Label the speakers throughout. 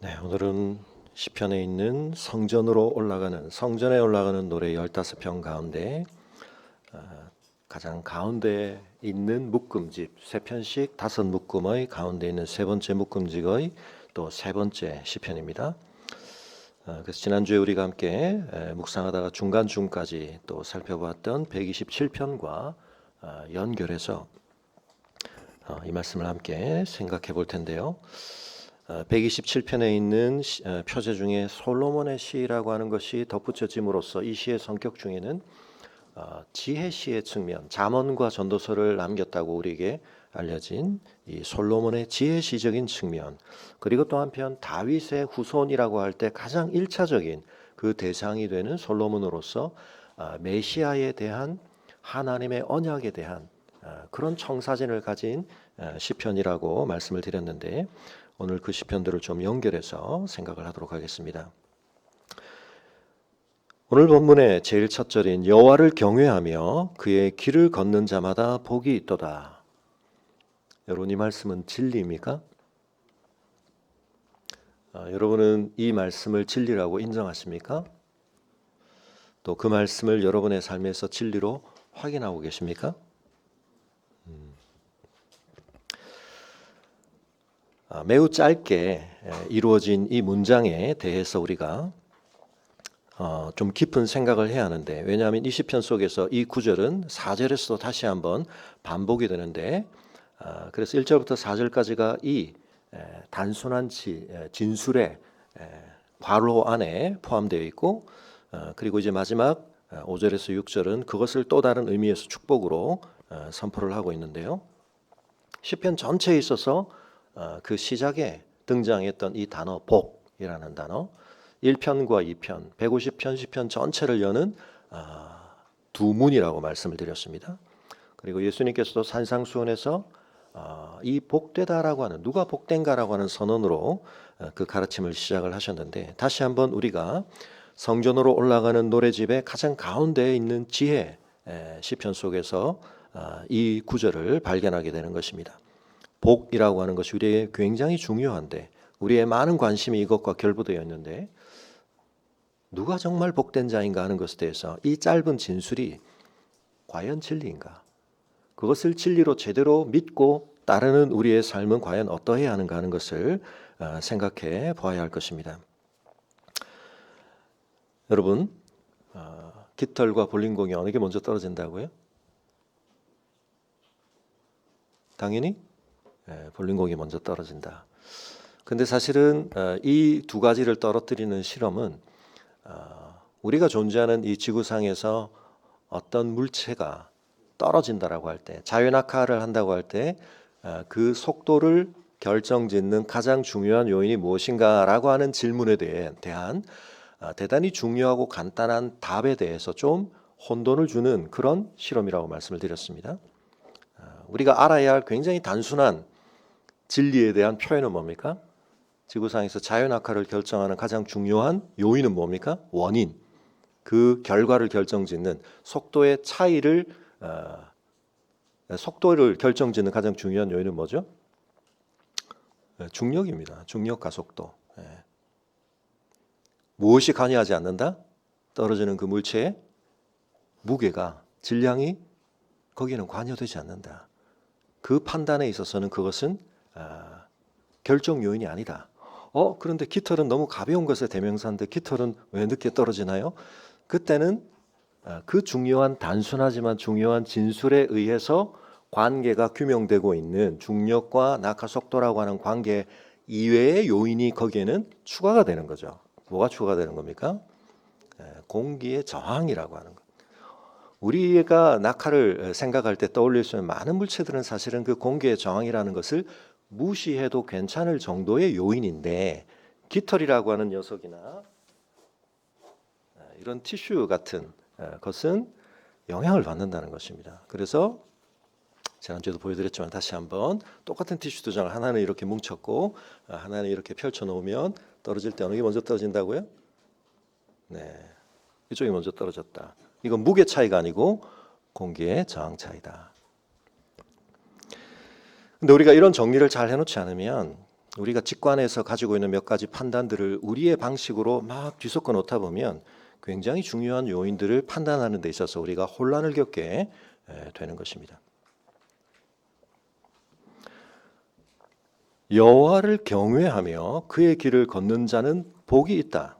Speaker 1: 네, 오늘은 시편에 있는 성전에 올라가는 노래 15편 가운데 가장 가운데 있는 묶음집 세 편씩 5묶음의 가운데 있는 세 번째 묶음집의 또 세 번째 시편입니다. 그래서 지난주에 우리가 함께 묵상하다가 중간중까지 또 살펴보았던 127편과 연결해서 이 말씀을 함께 생각해 볼 텐데요. 127편에 있는 표제 중에 솔로몬의 시라고 하는 것이 덧붙여짐으로써 이 시의 성격 중에는 지혜 시의 측면, 잠언과 전도서를 남겼다고 우리에게 알려진 이 솔로몬의 지혜 시적인 측면, 그리고 또 한편 다윗의 후손이라고 할 때 가장 일차적인 그 대상이 되는 솔로몬으로서 메시아에 대한 하나님의 언약에 대한 그런 청사진을 가진 시편이라고 말씀을 드렸는데, 오늘 그 시편들을 좀 연결해서 생각을 하도록 하겠습니다. 오늘 본문의 제일 첫 절인 여호와를 경외하며 그의 길을 걷는 자마다 복이 있도다. 여러분, 이 말씀은 진리입니까? 여러분은 이 말씀을 진리라고 인정하십니까? 또 그 말씀을 여러분의 삶에서 진리로 확인하고 계십니까? 매우 짧게 이루어진 이 문장에 대해서 우리가 좀 깊은 생각을 해야 하는데, 왜냐하면 이 시편 속에서 이 구절은 4절에서도 다시 한번 반복이 되는데, 그래서 1절부터 4절까지가 이 단순한 진술의 괄호 안에 포함되어 있고, 그리고 이제 마지막 5절에서 6절은 그것을 또 다른 의미에서 축복으로 선포를 하고 있는데요. 시편 전체에 있어서 그 시작에 등장했던 이 단어 복이라는 단어, 1편과 2편, 150편 시편 전체를 여는 두 문이라고 말씀을 드렸습니다. 그리고 예수님께서도 산상수훈에서 이 복되다라고 하는, 누가 복된가라고 하는 선언으로 그 가르침을 시작을 하셨는데, 다시 한번 우리가 성전으로 올라가는 노래집의 가장 가운데에 있는 지혜 시편 속에서 이 구절을 발견하게 되는 것입니다. 복이라고 하는 것이 우리에게 굉장히 중요한데, 우리의 많은 관심이 이것과 결부되어 있는데, 누가 정말 복된 자인가 하는 것에 대해서 이 짧은 진술이 과연 진리인가? 그것을 진리로 제대로 믿고 따르는 우리의 삶은 과연 어떠해야 하는가 하는 것을 생각해 보아야 할 것입니다. 여러분, 깃털과 볼링공이 어느 게 먼저 떨어진다고요? 당연히 볼링공이 먼저 떨어진다. 근데 사실은 이 두 가지를 떨어뜨리는 실험은 우리가 존재하는 이 지구상에서 어떤 물체가 떨어진다라고 할 때, 자연낙하를 한다고 할 때 그 속도를 결정짓는 가장 중요한 요인이 무엇인가라고 하는 질문에 대한 대단히 중요하고 간단한 답에 대해서 좀 혼돈을 주는 그런 실험이라고 말씀을 드렸습니다. 우리가 알아야 할 굉장히 단순한 진리에 대한 표현은 뭡니까? 지구상에서 자연낙하를 결정하는 가장 중요한 요인은 뭡니까? 원인. 그 결과를 결정짓는 속도의 차이를 속도를 결정짓는 가장 중요한 요인은 뭐죠? 중력입니다. 중력과 속도. 무엇이 관여하지 않는다? 떨어지는 그 물체의 무게가, 질량이 거기에는 관여되지 않는다. 그 판단에 있어서는 그것은 결정 요인이 아니다. 그런데 깃털은 너무 가벼운 것의 대명사인데 깃털은 왜 늦게 떨어지나요? 그때는 그 중요한, 단순하지만 중요한 진술에 의해서 관계가 규명되고 있는 중력과 낙하 속도라고 하는 관계 이외의 요인이 거기에는 추가가 되는 거죠. 뭐가 추가가 되는 겁니까? 공기의 저항이라고 하는 것. 우리가 낙하를 생각할 때 떠올릴 수 있는 많은 물체들은 사실은 그 공기의 저항이라는 것을 무시해도 괜찮을 정도의 요인인데, 깃털이라고 하는 녀석이나 이런 티슈 같은 것은 영향을 받는다는 것입니다. 그래서 지난주에도 보여드렸지만 다시 한번, 똑같은 티슈 두 장을 하나는 이렇게 뭉쳤고 하나는 이렇게 펼쳐 놓으면 떨어질 때 어느 게 먼저 떨어진다고요? 네, 이쪽이 먼저 떨어졌다. 이건 무게 차이가 아니고 공기의 저항 차이다. 근데 우리가 이런 정리를 잘 해놓지 않으면 우리가 직관에서 가지고 있는 몇 가지 판단들을 우리의 방식으로 막 뒤섞어 놓다 보면 굉장히 중요한 요인들을 판단하는 데 있어서 우리가 혼란을 겪게 되는 것입니다. 여호와를 경외하며 그의 길을 걷는 자는 복이 있다.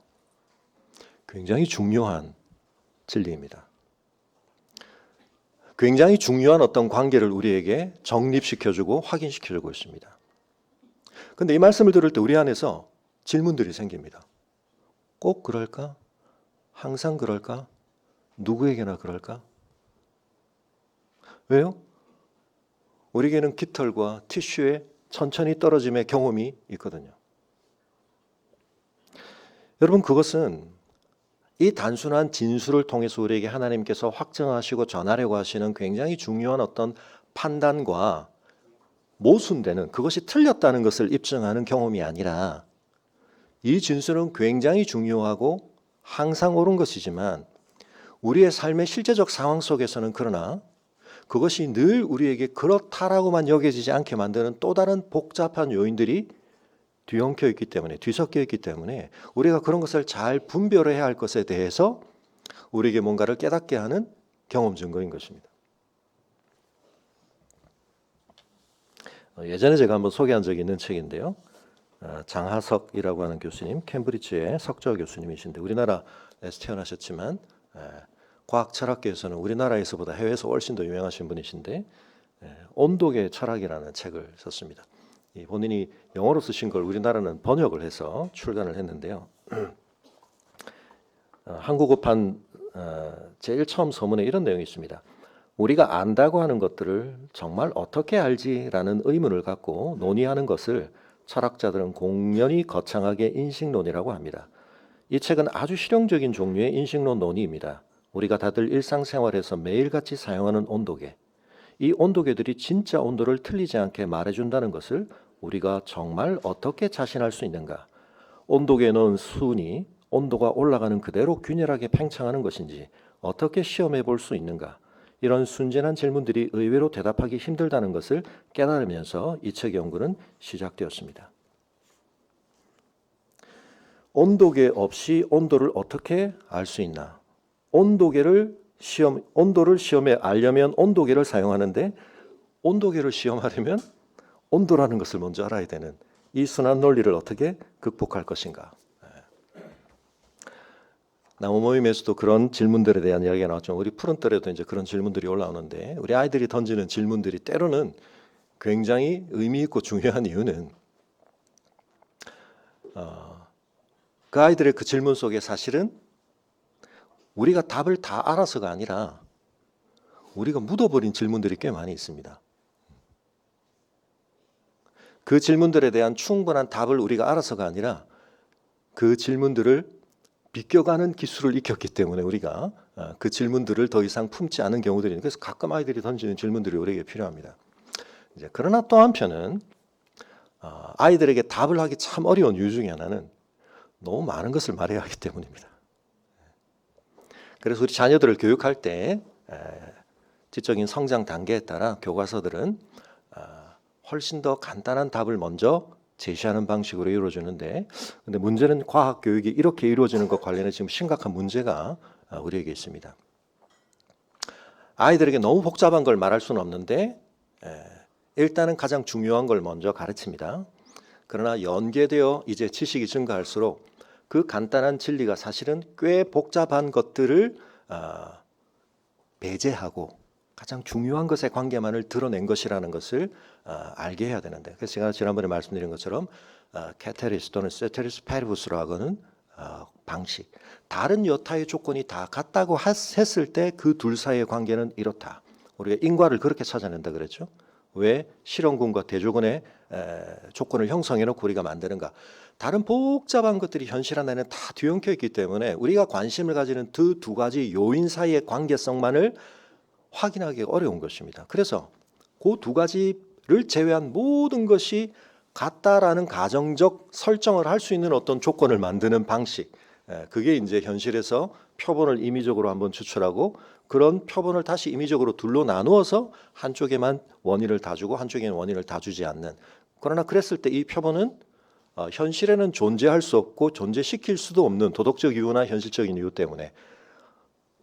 Speaker 1: 굉장히 중요한 진리입니다. 굉장히 중요한 어떤 관계를 우리에게 정립시켜주고 확인시켜주고 있습니다. 그런데 이 말씀을 들을 때 우리 안에서 질문들이 생깁니다. 꼭 그럴까? 항상 그럴까? 누구에게나 그럴까? 왜요? 우리에게는 깃털과 티슈에 천천히 떨어짐의 경험이 있거든요. 여러분, 그것은 이 단순한 진술을 통해서 우리에게 하나님께서 확증하시고 전하려고 하시는 굉장히 중요한 어떤 판단과 모순되는, 그것이 틀렸다는 것을 입증하는 경험이 아니라, 이 진술은 굉장히 중요하고 항상 옳은 것이지만 우리의 삶의 실제적 상황 속에서는 그러나 그것이 늘 우리에게 그렇다라고만 여겨지지 않게 만드는 또 다른 복잡한 요인들이 뒤엉켜 있기 때문에, 뒤섞여 있기 때문에 우리가 그런 것을 잘 분별해야 할 것에 대해서 우리에게 뭔가를 깨닫게 하는 경험 증거인 것입니다. 예전에 제가 한번 소개한 적이 있는 책인데요. 장하석이라고 하는 교수님, 캠브리지의 석좌 교수님이신데 우리나라에서 태어나셨지만 과학 철학계에서는 우리나라에서보다 해외에서 훨씬 더 유명하신 분이신데 온도계 철학이라는 책을 썼습니다. 본인이 영어로 쓰신 걸 우리나라는 번역을 해서 출간을 했는데요. 한국어판 제일 처음 서문에 이런 내용이 있습니다. 우리가 안다고 하는 것들을 정말 어떻게 알지라는 의문을 갖고 논의하는 것을 철학자들은 공연히 거창하게 인식론이라고 합니다. 이 책은 아주 실용적인 종류의 인식론 논의입니다. 우리가 다들 일상생활에서 매일같이 사용하는 온도계, 이 온도계들이 진짜 온도를 틀리지 않게 말해준다는 것을 우리가 정말 어떻게 자신할 수 있는가? 온도계에 넣은 순이 온도가 올라가는 그대로 균열하게 팽창하는 것인지 어떻게 시험해 볼 수 있는가? 이런 순진한 질문들이 의외로 대답하기 힘들다는 것을 깨달으면서 이 책 연구는 시작되었습니다. 온도계 없이 온도를 어떻게 알 수 있나? 온도를 시험에 알려면 온도계를 사용하는데 온도계를 시험하려면 온도라는 것을 먼저 알아야 되는 이 순환 논리를 어떻게 극복할 것인가? 나무 모임에서도 그런 질문들에 대한 이야기가 나왔죠. 우리 푸른뜰에도 이제 그런 질문들이 올라오는데 우리 아이들이 던지는 질문들이 때로는 굉장히 의미 있고 중요한 이유는 그 아이들의 그 질문 속에 사실은 우리가 답을 다 알아서가 아니라 우리가 묻어버린 질문들이 꽤 많이 있습니다. 그 질문들에 대한 충분한 답을 우리가 알아서가 아니라 그 질문들을 비껴가는 기술을 익혔기 때문에 우리가 그 질문들을 더 이상 품지 않은 경우들이 있는, 그래서 가끔 아이들이 던지는 질문들이 우리에게 필요합니다. 이제 그러나 또 한편은 아이들에게 답을 하기 참 어려운 이유 중에 하나는 너무 많은 것을 말해야 하기 때문입니다. 그래서 우리 자녀들을 교육할 때 지적인 성장 단계에 따라 교과서들은 훨씬 더 간단한 답을 먼저 제시하는 방식으로 이루어지는데, 근데 문제는 과학 교육이 이렇게 이루어지는 것 관련해 지금 심각한 문제가 우리에게 있습니다. 아이들에게 너무 복잡한 걸 말할 수는 없는데 일단은 가장 중요한 걸 먼저 가르칩니다. 그러나 연계되어 이제 지식이 증가할수록 그 간단한 진리가 사실은 꽤 복잡한 것들을 배제하고 가장 중요한 것의 관계만을 드러낸 것이라는 것을 알게 해야 되는데, 그래서 제가 지난번에 말씀드린 것처럼 캐테리스 또는 세테리스 페리부스라고 하는 방식, 다른 여타의 조건이 다 같다고 했을 때 그 둘 사이의 관계는 이렇다. 우리가 인과를 그렇게 찾아낸다 그랬죠. 왜 실험군과 대조군의 조건을 형성해놓고 우리가 만드는가? 다른 복잡한 것들이 현실 안에는 다 뒤엉켜 있기 때문에 우리가 관심을 가지는 두 가지 요인 사이의 관계성만을 확인하기 어려운 것입니다. 그래서 그 두 가지를 제외한 모든 것이 같다라는 가정적 설정을 할 수 있는 어떤 조건을 만드는 방식, 그게 이제 현실에서 표본을 임의적으로 한번 추출하고 그런 표본을 다시 임의적으로 둘로 나누어서 한쪽에만 원인을 다 주고 한쪽에는 원인을 다 주지 않는, 그러나 그랬을 때 이 표본은 현실에는 존재할 수 없고 존재시킬 수도 없는 도덕적 이유나 현실적인 이유 때문에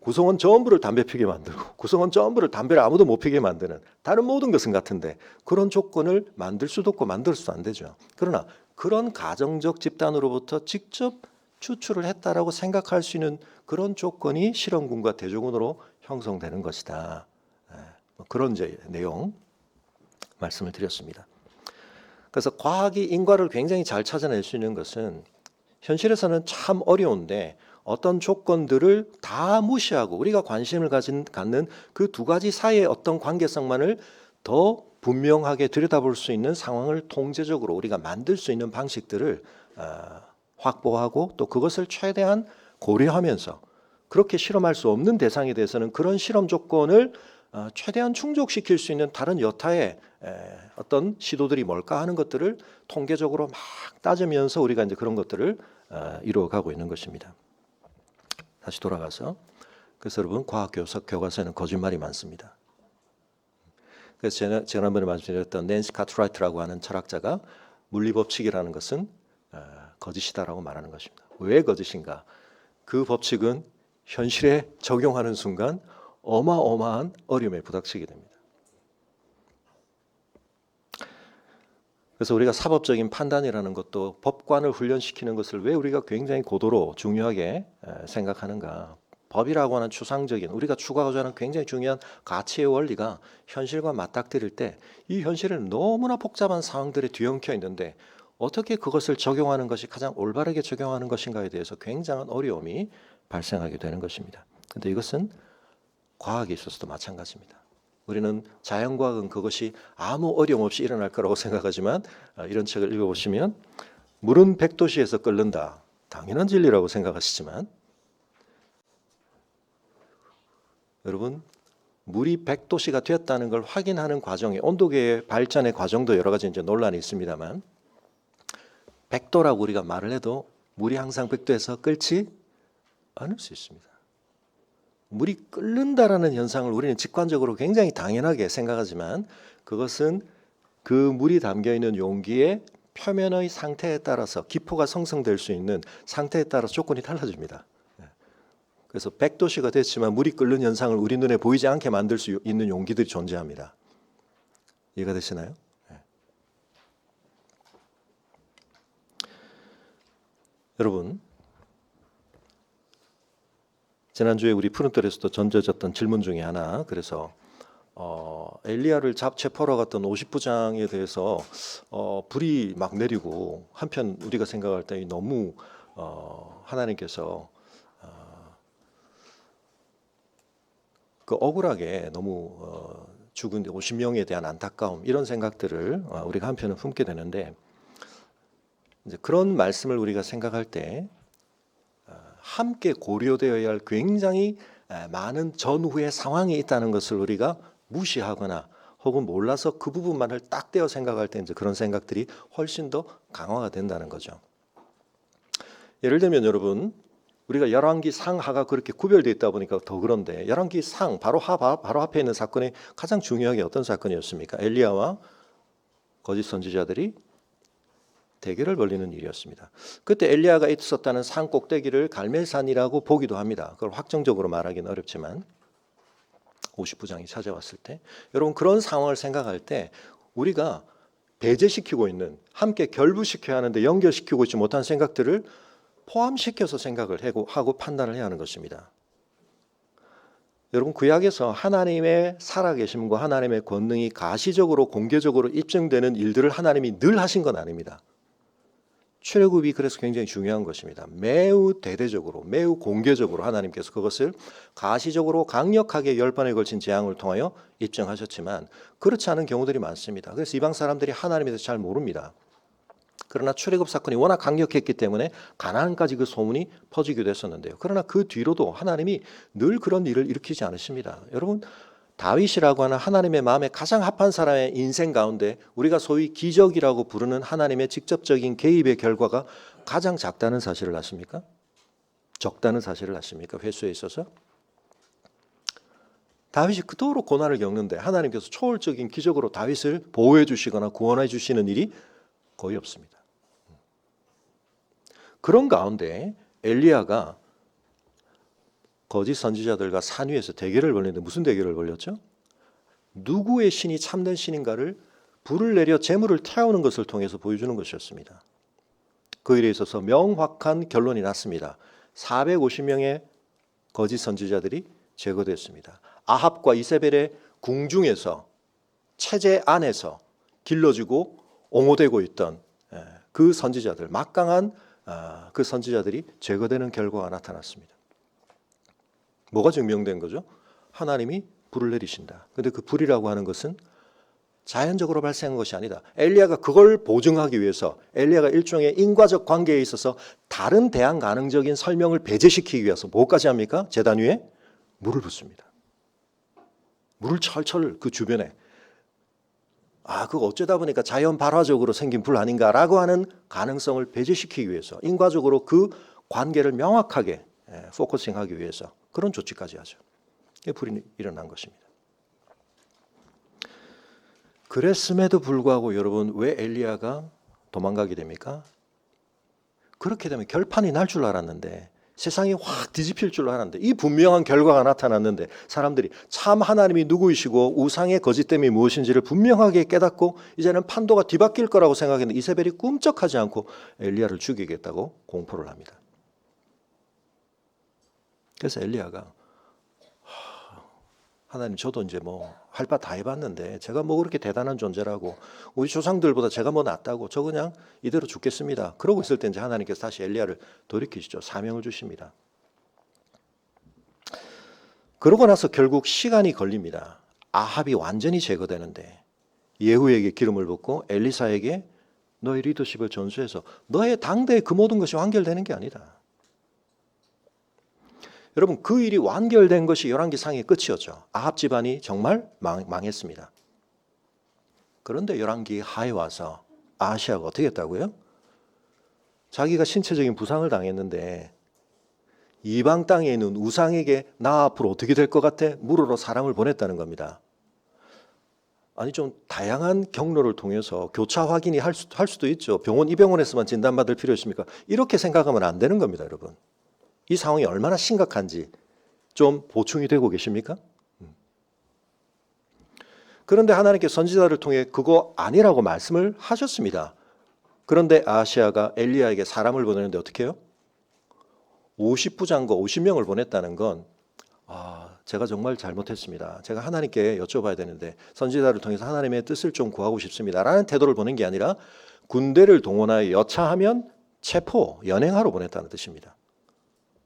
Speaker 1: 구성원 전부를 담배 피게 만들고 구성원 전부를 담배를 아무도 못 피게 만드는 다른 모든 것은 같은데 그런 조건을 만들 수도 없고 만들 수도 안 되죠. 그러나 그런 가정적 집단으로부터 직접 추출을 했다라고 생각할 수 있는 그런 조건이 실험군과 대조군으로 형성되는 것이다. 그런 이제 내용 말씀을 드렸습니다. 그래서 과학이 인과를 굉장히 잘 찾아낼 수 있는 것은 현실에서는 참 어려운데 어떤 조건들을 다 무시하고 우리가 관심을 갖는 그 두 가지 사이의 어떤 관계성만을 더 분명하게 들여다볼 수 있는 상황을 통제적으로 우리가 만들 수 있는 방식들을 확보하고 또 그것을 최대한 고려하면서 그렇게 실험할 수 없는 대상에 대해서는 그런 실험 조건을 최대한 충족시킬 수 있는 다른 여타의 어떤 시도들이 뭘까 하는 것들을 통계적으로 막 따지면서 우리가 이제 그런 것들을 이루어가고 있는 것입니다. 다시 돌아가서 그래서 여러분 과학 교과서에는 거짓말이 많습니다. 그래서 지난번에 말씀드렸던 낸시 카트라이트라고 하는 철학자가 물리법칙이라는 것은 거짓이다라고 말하는 것입니다. 왜 거짓인가? 그 법칙은 현실에 적용하는 순간 어마어마한 어려움에 부닥치게 됩니다. 그래서 우리가 사법적인 판단이라는 것도 법관을 훈련시키는 것을 왜 우리가 굉장히 고도로 중요하게 생각하는가? 법이라고 하는 추상적인 우리가 추구하고자 하는 굉장히 중요한 가치의 원리가 현실과 맞닥뜨릴 때 이 현실에는 너무나 복잡한 상황들이 뒤엉켜 있는데 어떻게 그것을 적용하는 것이 가장 올바르게 적용하는 것인가에 대해서 굉장한 어려움이 발생하게 되는 것입니다. 그런데 이것은 과학에 있어서도 마찬가지입니다. 우리는 자연과학은 그것이 아무 어려움 없이 일어날 거라고 생각하지만 이런 책을 읽어보시면 물은 100도씨에서 끓는다. 당연한 진리라고 생각하시지만 여러분 물이 100도씨가 되었다는 걸 확인하는 과정에 온도계의 발전의 과정도 여러 가지 이제 논란이 있습니다만 100도라고 우리가 말을 해도 물이 항상 100도에서 끓지 않을 수 있습니다. 물이 끓는다라는 현상을 우리는 직관적으로 굉장히 당연하게 생각하지만 그것은 그 물이 담겨있는 용기의 표면의 상태에 따라서 기포가 생성될 수 있는 상태에 따라서 조건이 달라집니다. 그래서 100도씨가 됐지만 물이 끓는 현상을 우리 눈에 보이지 않게 만들 수 있는 용기들이 존재합니다. 이해가 되시나요? 여러분 지난주에 우리 푸른틀에서도 던져졌던 질문 중에 하나 그래서 엘리야를 체포하러 갔던 50부장에 대해서 불이 막 내리고 한편 우리가 생각할 때 너무 하나님께서 그 억울하게 너무 죽은 50명에 대한 안타까움 이런 생각들을 우리가 한편은 품게 되는데 이제 그런 말씀을 우리가 생각할 때 함께 고려되어야 할 굉장히 많은 전후의 상황이 있다는 것을 우리가 무시하거나 혹은 몰라서 그 부분만을 딱 떼어 생각할 때 이제 그런 생각들이 훨씬 더 강화가 된다는 거죠. 예를 들면 여러분 우리가 열왕기 상하가 그렇게 구별되어 있다 보니까 더 그런데 열왕기 상 바로 앞에 있는 사건이 가장 중요하게 어떤 사건이었습니까? 엘리야와 거짓 선지자들이 대결을 벌이는 일이었습니다. 그때 엘리야가 있었다는 산 꼭대기를 갈멜산이라고 보기도 합니다. 그걸 확정적으로 말하기는 어렵지만 50부장이 찾아왔을 때 여러분 그런 상황을 생각할 때 우리가 배제시키고 있는 함께 결부시켜야 하는데 연결시키고 있지 못한 생각들을 포함시켜서 생각을 하고 판단을 해야 하는 것입니다. 여러분 구약에서 하나님의 살아계심과 하나님의 권능이 가시적으로 공개적으로 입증되는 일들을 하나님이 늘 하신 건 아닙니다. 출애굽이 그래서 굉장히 중요한 것입니다. 매우 대대적으로 매우 공개적으로 하나님께서 그것을 가시적으로 강력하게 10번에 걸친 재앙을 통하여 입증하셨지만 그렇지 않은 경우들이 많습니다. 그래서 이방 사람들이 하나님에 대해서 잘 모릅니다. 그러나 출애굽 사건이 워낙 강력했기 때문에 가나안까지 그 소문이 퍼지기도 했었는데요. 그러나 그 뒤로도 하나님이 늘 그런 일을 일으키지 않으십니다. 여러분 다윗이라고 하는 하나님의 마음에 가장 합한 사람의 인생 가운데 우리가 소위 기적이라고 부르는 하나님의 직접적인 개입의 결과가 가장 작다는 사실을 아십니까? 적다는 사실을 아십니까? 횟수에 있어서 다윗이 그토록 고난을 겪는데 하나님께서 초월적인 기적으로 다윗을 보호해 주시거나 구원해 주시는 일이 거의 없습니다. 그런 가운데 엘리야가 거짓 선지자들과 산 위에서 대결을 벌였는데 무슨 대결을 벌였죠? 누구의 신이 참된 신인가를 불을 내려 재물을 태우는 것을 통해서 보여주는 것이었습니다. 그 일에 있어서 명확한 결론이 났습니다. 450명의 거짓 선지자들이 제거됐습니다. 아합과 이세벨의 궁중에서 체제 안에서 길러지고 옹호되고 있던 그 선지자들, 막강한 그 선지자들이 제거되는 결과가 나타났습니다. 뭐가 증명된 거죠? 하나님이 불을 내리신다. 그런데 그 불이라고 하는 것은 자연적으로 발생한 것이 아니다. 엘리야가 그걸 보증하기 위해서 엘리야가 일종의 인과적 관계에 있어서 다른 대안 가능적인 설명을 배제시키기 위해서 뭐까지 합니까? 제단 위에 물을 붓습니다. 물을 철철 그 주변에 그거 어쩌다 보니까 자연 발화적으로 생긴 불 아닌가라고 하는 가능성을 배제시키기 위해서 인과적으로 그 관계를 명확하게 포커싱하기 위해서 그런 조치까지 하죠. 불이 일어난 것입니다. 그랬음에도 불구하고 여러분 왜 엘리야가 도망가게 됩니까? 그렇게 되면 결판이 날 줄 알았는데 세상이 확 뒤집힐 줄 알았는데 이 분명한 결과가 나타났는데 사람들이 참 하나님이 누구이시고 우상의 거짓됨이 무엇인지를 분명하게 깨닫고 이제는 판도가 뒤바뀔 거라고 생각했는데 이세벨이 꿈쩍하지 않고 엘리야를 죽이겠다고 공포를 합니다. 그래서 엘리야가 하나님 저도 이제 뭐 할 바 다 해봤는데 제가 뭐 그렇게 대단한 존재라고 우리 조상들보다 제가 뭐 낫다고 저 그냥 이대로 죽겠습니다. 그러고 있을 때 이제 하나님께서 다시 엘리야를 돌이키시죠. 사명을 주십니다. 그러고 나서 결국 시간이 걸립니다. 아합이 완전히 제거되는데 예후에게 기름을 붓고 엘리사에게 너의 리더십을 전수해서 너의 당대의 그 모든 것이 완결되는 게 아니다. 여러분 그 일이 완결된 것이 열왕기상의 끝이었죠. 아합 집안이 정말 망했습니다. 그런데 열왕기 하에 와서 아하시아가 어떻게 했다고요? 자기가 신체적인 부상을 당했는데 이방 땅에 있는 우상에게 나 앞으로 어떻게 될 것 같아? 물으러 사람을 보냈다는 겁니다. 아니 좀 다양한 경로를 통해서 교차 확인이 할 수도 있죠. 병원 이 병원에서만 진단받을 필요 있습니까? 이렇게 생각하면 안 되는 겁니다, 여러분. 이 상황이 얼마나 심각한지 좀 보충이 되고 계십니까? 그런데 하나님께 선지자를 통해 그거 아니라고 말씀을 하셨습니다. 그런데 아하시아가 엘리야에게 사람을 보내는데 어떻게 해요? 50부장과 50명을 보냈다는 건 제가 정말 잘못했습니다. 제가 하나님께 여쭤봐야 되는데 선지자를 통해서 하나님의 뜻을 좀 구하고 싶습니다. 라는 태도를 보낸 게 아니라 군대를 동원하여 여차하면 체포, 연행하러 보냈다는 뜻입니다.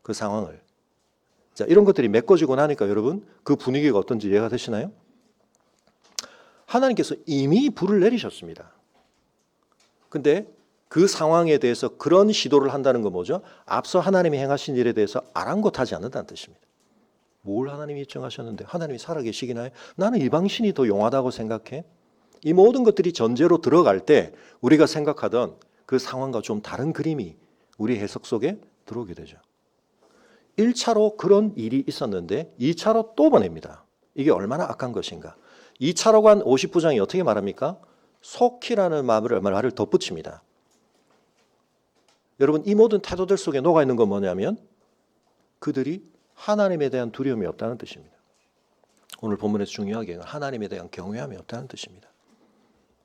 Speaker 1: 그 상황을. 자, 이런 것들이 메꿔지고 나니까 여러분 그 분위기가 어떤지 이해가 되시나요? 하나님께서 이미 불을 내리셨습니다. 근데 그 상황에 대해서 그런 시도를 한다는 건 뭐죠? 앞서 하나님이 행하신 일에 대해서 아랑곳하지 않는다는 뜻입니다. 뭘 하나님이 입증하셨는데 하나님이 살아계시기나 해? 나는 이방신이 더 용하다고 생각해. 이 모든 것들이 전제로 들어갈 때 우리가 생각하던 그 상황과 좀 다른 그림이 우리 해석 속에 들어오게 되죠. 1차로 그런 일이 있었는데 2차로 또 보냅니다. 이게 얼마나 악한 것인가. 2차로 간 50부장이 어떻게 말합니까? 속히라는 말을 덧붙입니다. 여러분 이 모든 태도들 속에 녹아있는 건 뭐냐면 그들이 하나님에 대한 두려움이 없다는 뜻입니다. 오늘 본문에서 중요하게 하나님에 대한 경외함이 없다는 뜻입니다.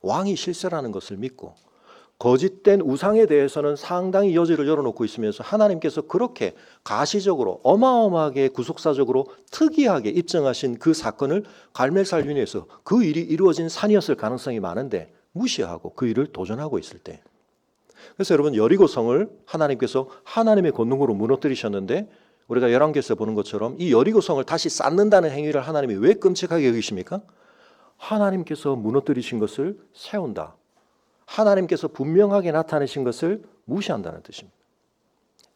Speaker 1: 왕이 실세라는 것을 믿고 거짓된 우상에 대해서는 상당히 여지를 열어놓고 있으면서 하나님께서 그렇게 가시적으로 어마어마하게 구속사적으로 특이하게 입증하신 그 사건을 갈멜살 윤회에서 그 일이 이루어진 산이었을 가능성이 많은데 무시하고 그 일을 도전하고 있을 때 그래서 여러분 여리고성을 하나님께서 하나님의 권능으로 무너뜨리셨는데 우리가 열왕기에서 보는 것처럼 이 여리고성을 다시 쌓는다는 행위를 하나님이 왜 끔찍하게 여기십니까? 하나님께서 무너뜨리신 것을 세운다. 하나님께서 분명하게 나타내신 것을 무시한다는 뜻입니다.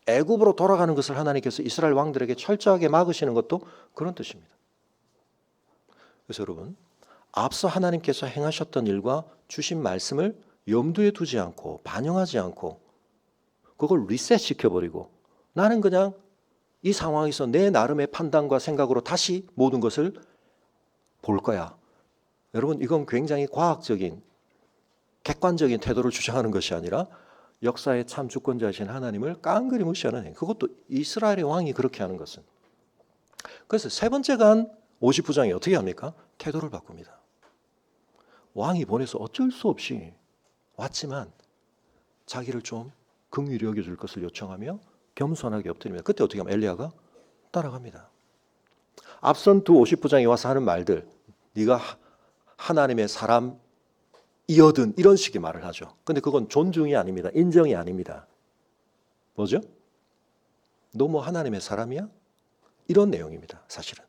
Speaker 1: 애굽으로 돌아가는 것을 하나님께서 이스라엘 왕들에게 철저하게 막으시는 것도 그런 뜻입니다. 그래서 여러분 앞서 하나님께서 행하셨던 일과 주신 말씀을 염두에 두지 않고 반영하지 않고 그걸 리셋시켜버리고 나는 그냥 이 상황에서 내 나름의 판단과 생각으로 다시 모든 것을 볼 거야. 여러분 이건 굉장히 과학적인 객관적인 태도를 주장하는 것이 아니라 역사의 참 주권자이신 하나님을 깡그리 무시하는 행위. 그것도 이스라엘의 왕이 그렇게 하는 것은. 그래서 세 번째가 한 50부장이 어떻게 합니까? 태도를 바꿉니다. 왕이 보내서 어쩔 수 없이 왔지만 자기를 좀 긍휼히 여겨줄 것을 요청하며 겸손하게 엎드립니다. 그때 어떻게 하면 엘리야가 따라갑니다. 앞선 두 50부장이 와서 하는 말들, 네가 하나님의 사람이어든 이런 식의 말을 하죠. 근데 그건 존중이 아닙니다. 인정이 아닙니다. 뭐죠? 너 뭐 하나님의 사람이야? 이런 내용입니다. 사실은.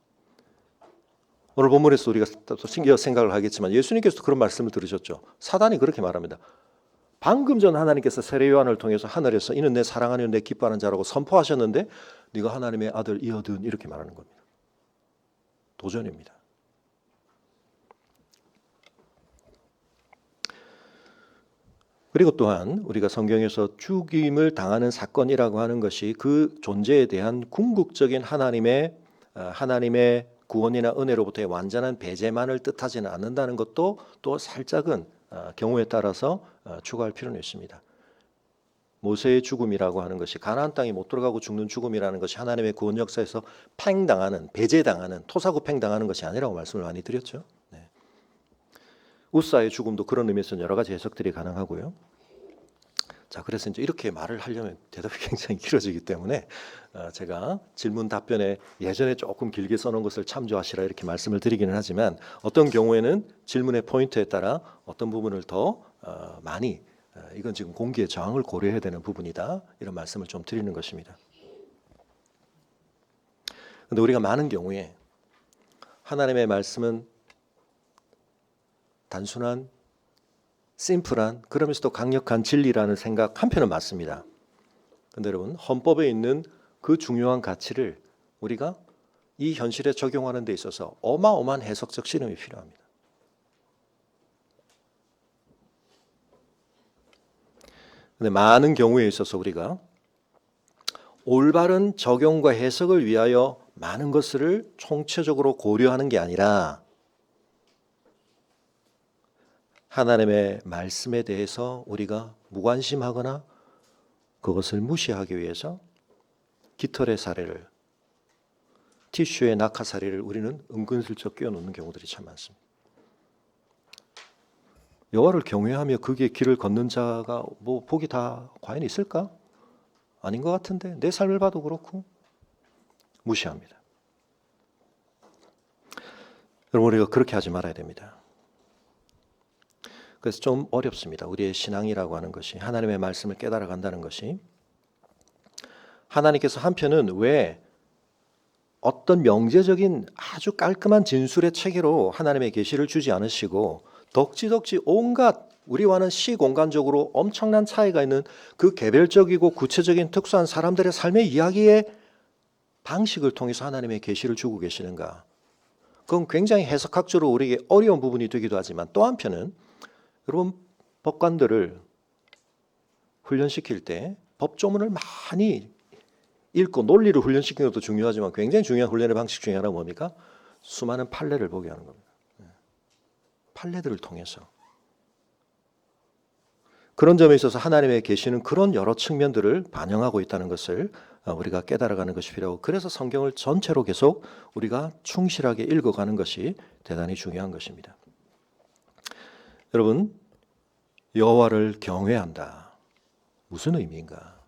Speaker 1: 오늘 본문에서 우리가 또 생각을 하겠지만 예수님께서도 그런 말씀을 들으셨죠. 사단이 그렇게 말합니다. 방금 전 하나님께서 세례 요한을 통해서 하늘에서 이는 내 사랑하는 내 기뻐하는 자라고 선포하셨는데 네가 하나님의 아들이어든 이렇게 말하는 겁니다. 도전입니다. 그리고 또한 우리가 성경에서 죽임을 당하는 사건이라고 하는 것이 그 존재에 대한 궁극적인 하나님의 구원이나 은혜로부터의 완전한 배제만을 뜻하지는 않는다는 것도 또 살짝은 경우에 따라서 추가할 필요는 있습니다. 모세의 죽음이라고 하는 것이 가나안 땅에 못 들어가고 죽는 죽음이라는 것이 하나님의 구원 역사에서 팽당하는, 배제당하는, 토사구팽당하는 것이 아니라고 말씀을 많이 드렸죠. 네. 우사의 죽음도 그런 의미에서 여러 가지 해석들이 가능하고요. 자, 그래서 이제 이렇게 말을 하려면 대답이 굉장히 길어지기 때문에 제가 질문 답변에 예전에 조금 길게 써놓은 것을 참조하시라 이렇게 말씀을 드리기는 하지만 어떤 경우에는 질문의 포인트에 따라 어떤 부분을 더 많이 이건 지금 공기의 저항을 고려해야 되는 부분이다 이런 말씀을 좀 드리는 것입니다. 그런데 우리가 많은 경우에 하나님의 말씀은 단순한 심플한 그러면서도 강력한 진리라는 생각 한편은 맞습니다. 그런데 여러분 헌법에 있는 그 중요한 가치를 우리가 이 현실에 적용하는 데 있어서 어마어마한 해석적 씨름이 필요합니다. 근데 많은 경우에 있어서 우리가 올바른 적용과 해석을 위하여 많은 것을 총체적으로 고려하는 게 아니라 하나님의 말씀에 대해서 우리가 무관심하거나 그것을 무시하기 위해서 깃털의 사례를, 티슈의 낙하 사례를 우리는 은근슬쩍 끼워놓는 경우들이 참 많습니다. 여호와를 경외하며 그게 길을 걷는 자가 뭐 복이 다 과연 있을까? 아닌 것 같은데 내 삶을 봐도 그렇고 무시합니다. 여러분 우리가 그렇게 하지 말아야 됩니다. 그래서 좀 어렵습니다. 우리의 신앙이라고 하는 것이 하나님의 말씀을 깨달아 간다는 것이 하나님께서 한편은 왜 어떤 명제적인 아주 깔끔한 진술의 체계로 하나님의 계시를 주지 않으시고 덕지덕지 온갖 우리와는 시공간적으로 엄청난 차이가 있는 그 개별적이고 구체적인 특수한 사람들의 삶의 이야기의 방식을 통해서 하나님의 계시를 주고 계시는가? 그건 굉장히 해석학적으로 우리에게 어려운 부분이 되기도 하지만 또 한편은 여러분 법관들을 훈련시킬 때 법조문을 많이 읽고 논리를 훈련시키는 것도 중요하지만 굉장히 중요한 훈련의 방식 중에 하나가 뭡니까? 수많은 판례를 보게 하는 겁니다. 판례들을 통해서 그런 점에 있어서 하나님의 계시는 그런 여러 측면들을 반영하고 있다는 것을 우리가 깨달아가는 것이 필요하고 그래서 성경을 전체로 계속 우리가 충실하게 읽어가는 것이 대단히 중요한 것입니다. 여러분 여호와를 경외한다. 무슨 의미인가?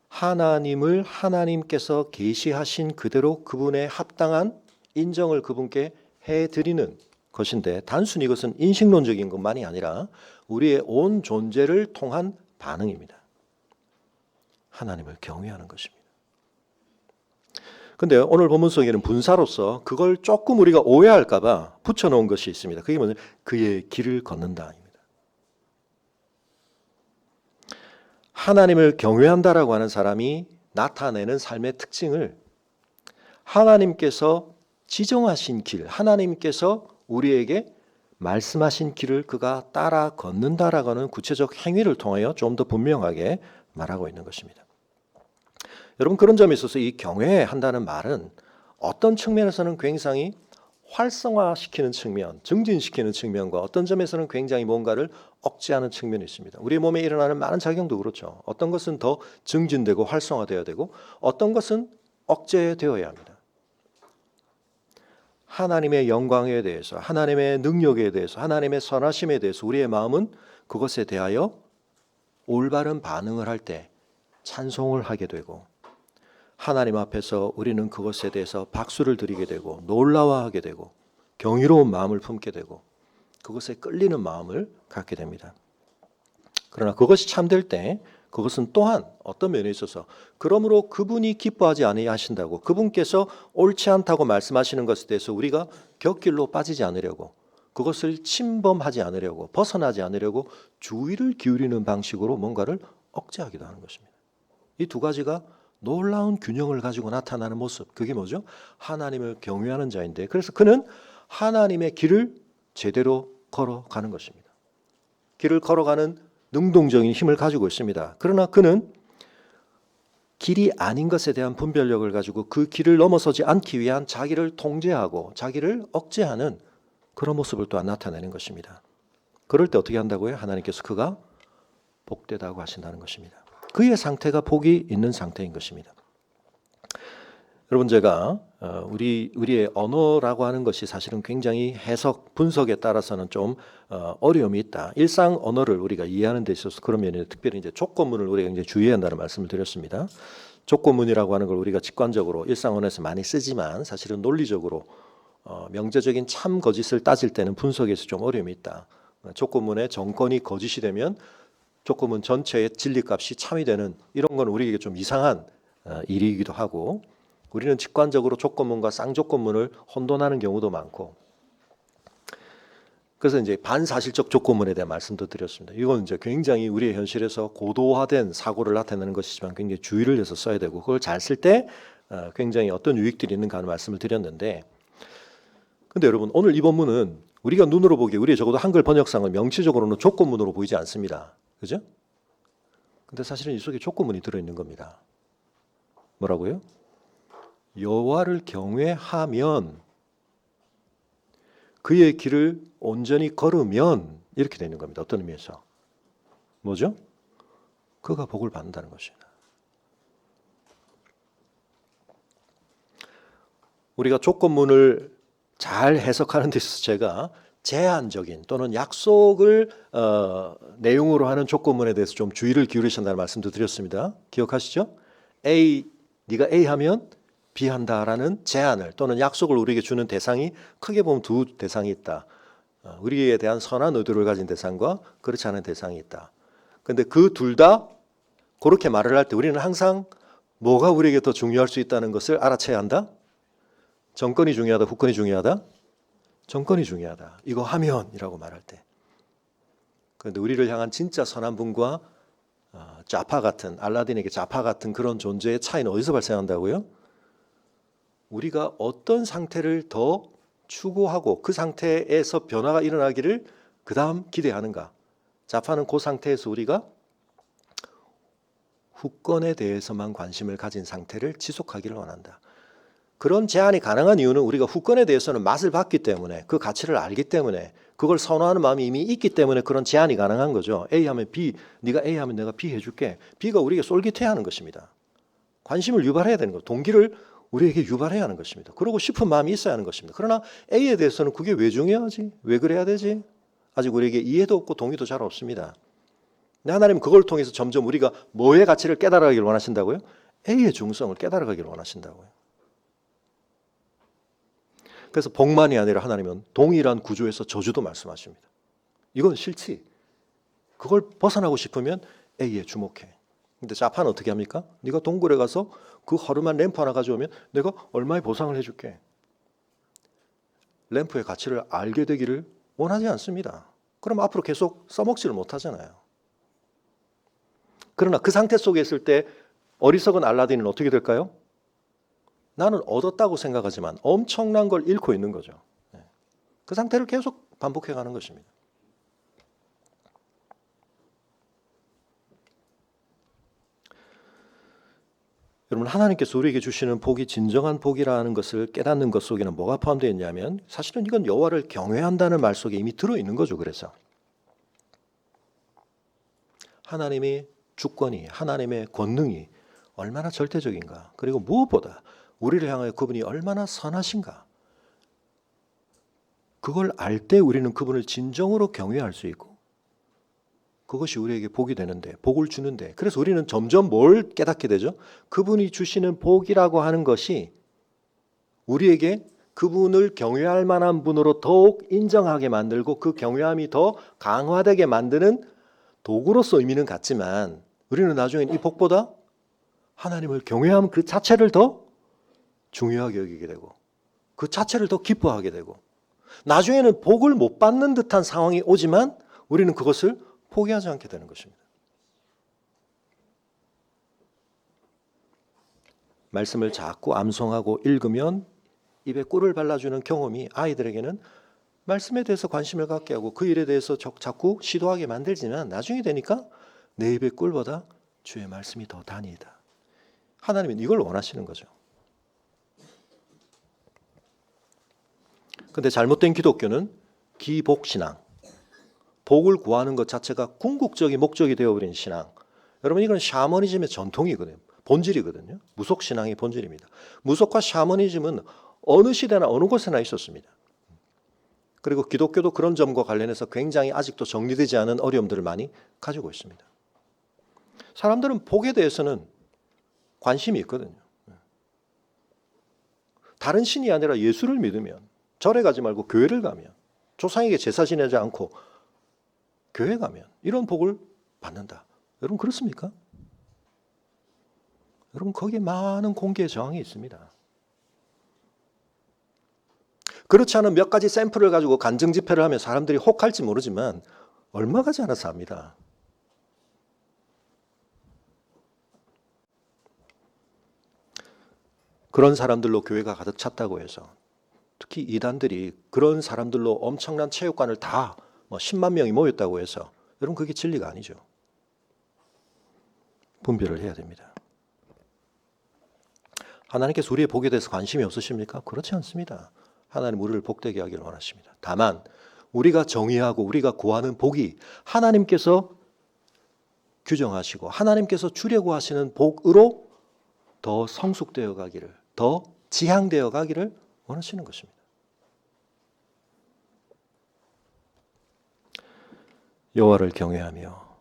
Speaker 1: 하나님을 하나님께서 계시하신 그대로 그분의 합당한 인정을 그분께 해드리는 것인데 단순히 이것은 인식론적인 것만이 아니라 우리의 온 존재를 통한 반응입니다. 하나님을 경외하는 것입니다. 그런데 오늘 본문 속에는 분사로서 그걸 조금 우리가 오해할까 봐 붙여놓은 것이 있습니다. 그게 뭐냐면 그의 길을 걷는다입니다. 하나님을 경외한다라고 하는 사람이 나타내는 삶의 특징을 하나님께서 지정하신 길, 하나님께서 우리에게 말씀하신 길을 그가 따라 걷는다라고 하는 구체적 행위를 통하여 좀 더 분명하게 말하고 있는 것입니다. 여러분 그런 점에 있어서 이 경외한다는 말은 어떤 측면에서는 굉장히 활성화시키는 측면, 증진시키는 측면과 어떤 점에서는 굉장히 뭔가를 억제하는 측면이 있습니다. 우리 몸에 일어나는 많은 작용도 그렇죠. 어떤 것은 더 증진되고 활성화되어야 되고 어떤 것은 억제되어야 합니다. 하나님의 영광에 대해서, 하나님의 능력에 대해서, 하나님의 선하심에 대해서 우리의 마음은 그것에 대하여 올바른 반응을 할 때 찬송을 하게 되고, 하나님 앞에서 우리는 그것에 대해서 박수를 드리게 되고 놀라워하게 되고 경이로운 마음을 품게 되고 그것에 끌리는 마음을 갖게 됩니다. 그러나 그것이 참될 때 그것은 또한 어떤 면에 있어서 그러므로 그분이 기뻐하지 아니하신다고, 그분께서 옳지 않다고 말씀하시는 것에 대해서 우리가 곁길로 빠지지 않으려고, 그것을 침범하지 않으려고, 벗어나지 않으려고 주의를 기울이는 방식으로 뭔가를 억제하기도 하는 것입니다. 이 두 가지가 놀라운 균형을 가지고 나타나는 모습, 그게 뭐죠? 하나님을 경외하는 자인데, 그래서 그는 하나님의 길을 제대로 걸어가는 것입니다. 길을 걸어가는 능동적인 힘을 가지고 있습니다. 그러나 그는 길이 아닌 것에 대한 분별력을 가지고 그 길을 넘어서지 않기 위한 자기를 통제하고 자기를 억제하는 그런 모습을 또한 나타내는 것입니다. 그럴 때 어떻게 한다고요? 하나님께서 그가 복되다고 하신다는 것입니다. 그의 상태가 복이 있는 상태인 것입니다. 여러분, 제가 우리의 언어라고 하는 것이 사실은 굉장히 해석, 분석에 따라서는 좀 어려움이 있다. 일상 언어를 우리가 이해하는 데 있어서 그런 면에 특별히 이제 조건문을 우리가 굉장히 주의해야 한다는 말씀을 드렸습니다. 조건문이라고 하는 걸 우리가 직관적으로 일상 언어에서 많이 쓰지만 사실은 논리적으로 명제적인 참 거짓을 따질 때는 분석에서 좀 어려움이 있다. 조건문의 정권이 거짓이 되면 조건문 전체의 진리값이 참이 되는 이런 건 우리에게 좀 이상한 일이기도 하고, 우리는 직관적으로 조건문과 쌍조건문을 혼돈하는 경우도 많고, 그래서 이제 반사실적 조건문에 대한 말씀도 드렸습니다. 이건 이제 굉장히 우리의 현실에서 고도화된 사고를 나타내는 것이지만 굉장히 주의를 해서 써야 되고, 그걸 잘 쓸 때 굉장히 어떤 유익들이 있는가 하는 말씀을 드렸는데, 근데 여러분, 오늘 이 본문은 우리가 눈으로 보기에 우리의 적어도 한글 번역상은 명시적으로는 조건문으로 보이지 않습니다. 그죠? 근데 사실은 이 속에 조건문이 들어있는 겁니다. 뭐라고요? 여호와를 경외하면, 그의 길을 온전히 걸으면, 이렇게 되는 겁니다. 어떤 의미에서? 뭐죠? 그가 복을 받는다는 것입니다. 우리가 조건문을 잘 해석하는 데 있어서 제가 제한적인 또는 약속을 내용으로 하는 조건문에 대해서 좀 주의를 기울이신다는 말씀도 드렸습니다. 기억하시죠? 네가 A 하면 B 한다라는 제한을 또는 약속을 우리에게 주는 대상이 크게 보면 두 대상이 있다. 우리에 대한 선한 의도를 가진 대상과 그렇지 않은 대상이 있다. 그런데 그 둘 다 그렇게 말을 할 때 우리는 항상 뭐가 우리에게 더 중요할 수 있다는 것을 알아채야 한다? 정권이 중요하다, 후권이 중요하다? 정권이 중요하다. 이거 하면이라고 말할 때. 그런데 우리를 향한 진짜 선한 분과 좌파 같은, 알라딘에게 좌파 같은 그런 존재의 차이는 어디서 발생한다고요? 우리가 어떤 상태를 더 추구하고 그 상태에서 변화가 일어나기를 그 다음 기대하는가. 좌파는 그 상태에서 우리가 후권에 대해서만 관심을 가진 상태를 지속하기를 원한다. 그런 제한이 가능한 이유는 우리가 후권에 대해서는 맛을 봤기 때문에, 그 가치를 알기 때문에, 그걸 선호하는 마음이 이미 있기 때문에 그런 제한이 가능한 거죠. A 하면 B, 네가 A 하면 내가 B 해줄게. B가 우리에게 쏠깃해야 하는 것입니다. 관심을 유발해야 되는 거예요. 동기를 우리에게 유발해야 하는 것입니다. 그러고 싶은 마음이 있어야 하는 것입니다. 그러나 A에 대해서는 그게 왜 중요하지? 왜 그래야 되지? 아직 우리에게 이해도 없고 동의도 잘 없습니다. 근데 하나님은 그걸 통해서 점점 우리가 뭐의 가치를 깨달아가기를 원하신다고요? A의 중성을 깨달아가기를 원하신다고요. 그래서 복만이 아니라 하나님은 동일한 구조에서 저주도 말씀하십니다. 이건 싫지. 그걸 벗어나고 싶으면 A에 주목해. 근데 좌파는 어떻게 합니까? 네가 동굴에 가서 그 허름한 램프 하나 가져오면 내가 얼마의 보상을 해줄게. 램프의 가치를 알게 되기를 원하지 않습니다. 그럼 앞으로 계속 써먹지를 못하잖아요. 그러나 그 상태 속에 있을 때 어리석은 알라딘은 어떻게 될까요? 나는 얻었다고 생각하지만 엄청난 걸 잃고 있는 거죠. 그 상태를 계속 반복해가는 것입니다. 여러분, 하나님께서 우리에게 주시는 복이 진정한 복이라는 것을 깨닫는 것 속에는 뭐가 포함되어 있냐면 사실은 이건 여호와를 경외한다는 말 속에 이미 들어있는 거죠. 그래서 하나님의 주권이, 하나님의 권능이 얼마나 절대적인가, 그리고 무엇보다 우리를 향하여 그분이 얼마나 선하신가, 그걸 알 때 우리는 그분을 진정으로 경외할 수 있고 그것이 우리에게 복이 되는데, 복을 주는데, 그래서 우리는 점점 뭘 깨닫게 되죠? 그분이 주시는 복이라고 하는 것이 우리에게 그분을 경외할 만한 분으로 더욱 인정하게 만들고 그 경외함이 더 강화되게 만드는 도구로서 의미는 같지만 우리는 나중에 이 복보다 하나님을 경외함 그 자체를 더 중요하게 여기게 되고 그 자체를 더 기뻐하게 되고 나중에는 복을 못 받는 듯한 상황이 오지만 우리는 그것을 포기하지 않게 되는 것입니다. 말씀을 자꾸 암송하고 읽으면 입에 꿀을 발라주는 경험이 아이들에게는 말씀에 대해서 관심을 갖게 하고 그 일에 대해서 자꾸 시도하게 만들지만 나중에 되니까 내 입의 꿀보다 주의 말씀이 더 단이다. 하나님은 이걸 원하시는 거죠. 그런데 잘못된 기독교는 기복신앙, 복을 구하는 것 자체가 궁극적인 목적이 되어버린 신앙. 여러분, 이건 샤머니즘의 전통이거든요. 본질이거든요. 무속신앙의 본질입니다. 무속과 샤머니즘은 어느 시대나 어느 곳에나 있었습니다. 그리고 기독교도 그런 점과 관련해서 굉장히 아직도 정리되지 않은 어려움들을 많이 가지고 있습니다. 사람들은 복에 대해서는 관심이 있거든요. 다른 신이 아니라 예수를 믿으면, 절에 가지 말고 교회를 가면, 조상에게 제사 지내지 않고 교회 가면 이런 복을 받는다. 여러분, 그렇습니까? 여러분, 거기에 많은 공개의 저항이 있습니다. 그렇지 않은 몇 가지 샘플을 가지고 간증 집회를 하면 사람들이 혹할지 모르지만 얼마 가지 않아서 합니다. 그런 사람들로 교회가 가득 찼다고 해서, 특히 이단들이 그런 사람들로 엄청난 체육관을 다 10만 명이 모였다고 해서, 여러분, 그게 진리가 아니죠. 분별을 해야 됩니다. 하나님께서 우리의 복에 대해서 관심이 없으십니까? 그렇지 않습니다. 하나님 우리를 복되게 하기를 원하십니다. 다만 우리가 정의하고 우리가 구하는 복이 하나님께서 규정하시고 하나님께서 주려고 하시는 복으로 더 성숙되어 가기를, 더 지향되어 가기를 원하시는 것입니다. 여호와를 경외하며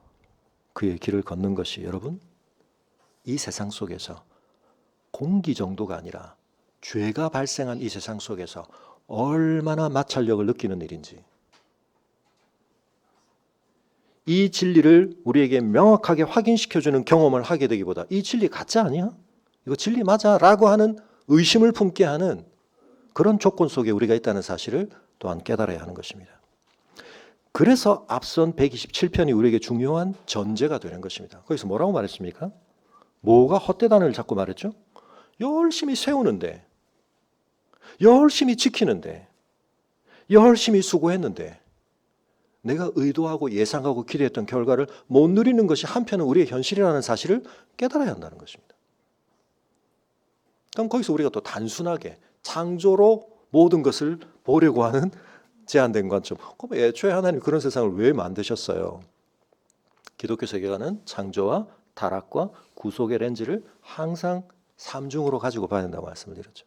Speaker 1: 그의 길을 걷는 것이, 여러분, 이 세상 속에서 공기 정도가 아니라 죄가 발생한 이 세상 속에서 얼마나 마찰력을 느끼는 일인지, 이 진리를 우리에게 명확하게 확인시켜주는 경험을 하게 되기보다 이 진리 가짜 아니야? 이거 진리 맞아? 라고 하는 의심을 품게 하는 그런 조건 속에 우리가 있다는 사실을 또한 깨달아야 하는 것입니다. 그래서 앞선 127편이 우리에게 중요한 전제가 되는 것입니다. 거기서 뭐라고 말했습니까? 뭐가 헛되다는 자꾸 말했죠? 열심히 세우는데, 열심히 지키는데, 열심히 수고했는데 내가 의도하고 예상하고 기대했던 결과를 못 누리는 것이 한편은 우리의 현실이라는 사실을 깨달아야 한다는 것입니다. 그럼 거기서 우리가 또 단순하게 창조로 모든 것을 보려고 하는 제한된 관점. 그럼 애초에 하나님 그런 세상을 왜 만드셨어요? 기독교 세계관은 창조와 타락과 구속의 렌즈를 항상 삼중으로 가지고 봐야 된다고 말씀을 드렸죠.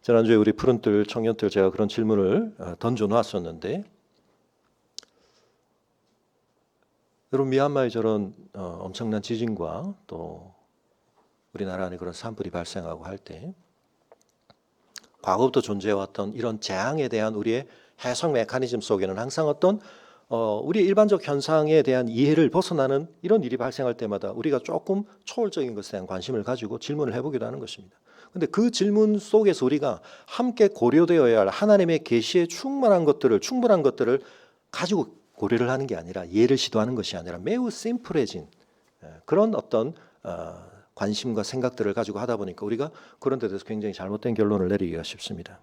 Speaker 1: 지난주에 우리 푸른들 청년들 제가 그런 질문을 던져놨었는데, 여러분, 미얀마의 저런 엄청난 지진과 또 우리나라 안에 그런 산불이 발생하고 할 때 과거부터 존재해왔던 이런 재앙에 대한 우리의 해석 메커니즘 속에는 항상 어떤 우리의 일반적 현상에 대한 이해를 벗어나는 이런 일이 발생할 때마다 우리가 조금 초월적인 것에 대한 관심을 가지고 질문을 해보기도 하는 것입니다. 그런데 그 질문 속에서 우리가 함께 고려되어야 할 하나님의 계시에 충분한 것들을 가지고 고려를 하는 게 아니라, 예를 시도하는 것이 아니라 매우 심플해진 그런 어떤 관심과 생각들을 가지고 하다 보니까 우리가 그런 데 대해서 굉장히 잘못된 결론을 내리기가 쉽습니다.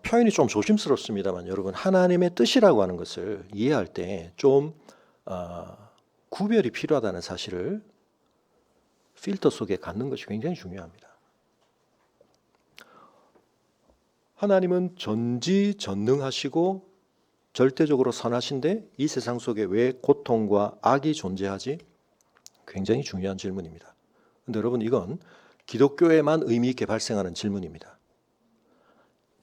Speaker 1: 표현이 좀 조심스럽습니다만 여러분, 하나님의 뜻이라고 하는 것을 이해할 때 좀 구별이 필요하다는 사실을 필터 속에 갖는 것이 굉장히 중요합니다. 하나님은 전지전능하시고 절대적으로 선하신데 이 세상 속에 왜 고통과 악이 존재하지? 굉장히 중요한 질문입니다. 그런데 여러분, 이건 기독교에만 의미 있게 발생하는 질문입니다.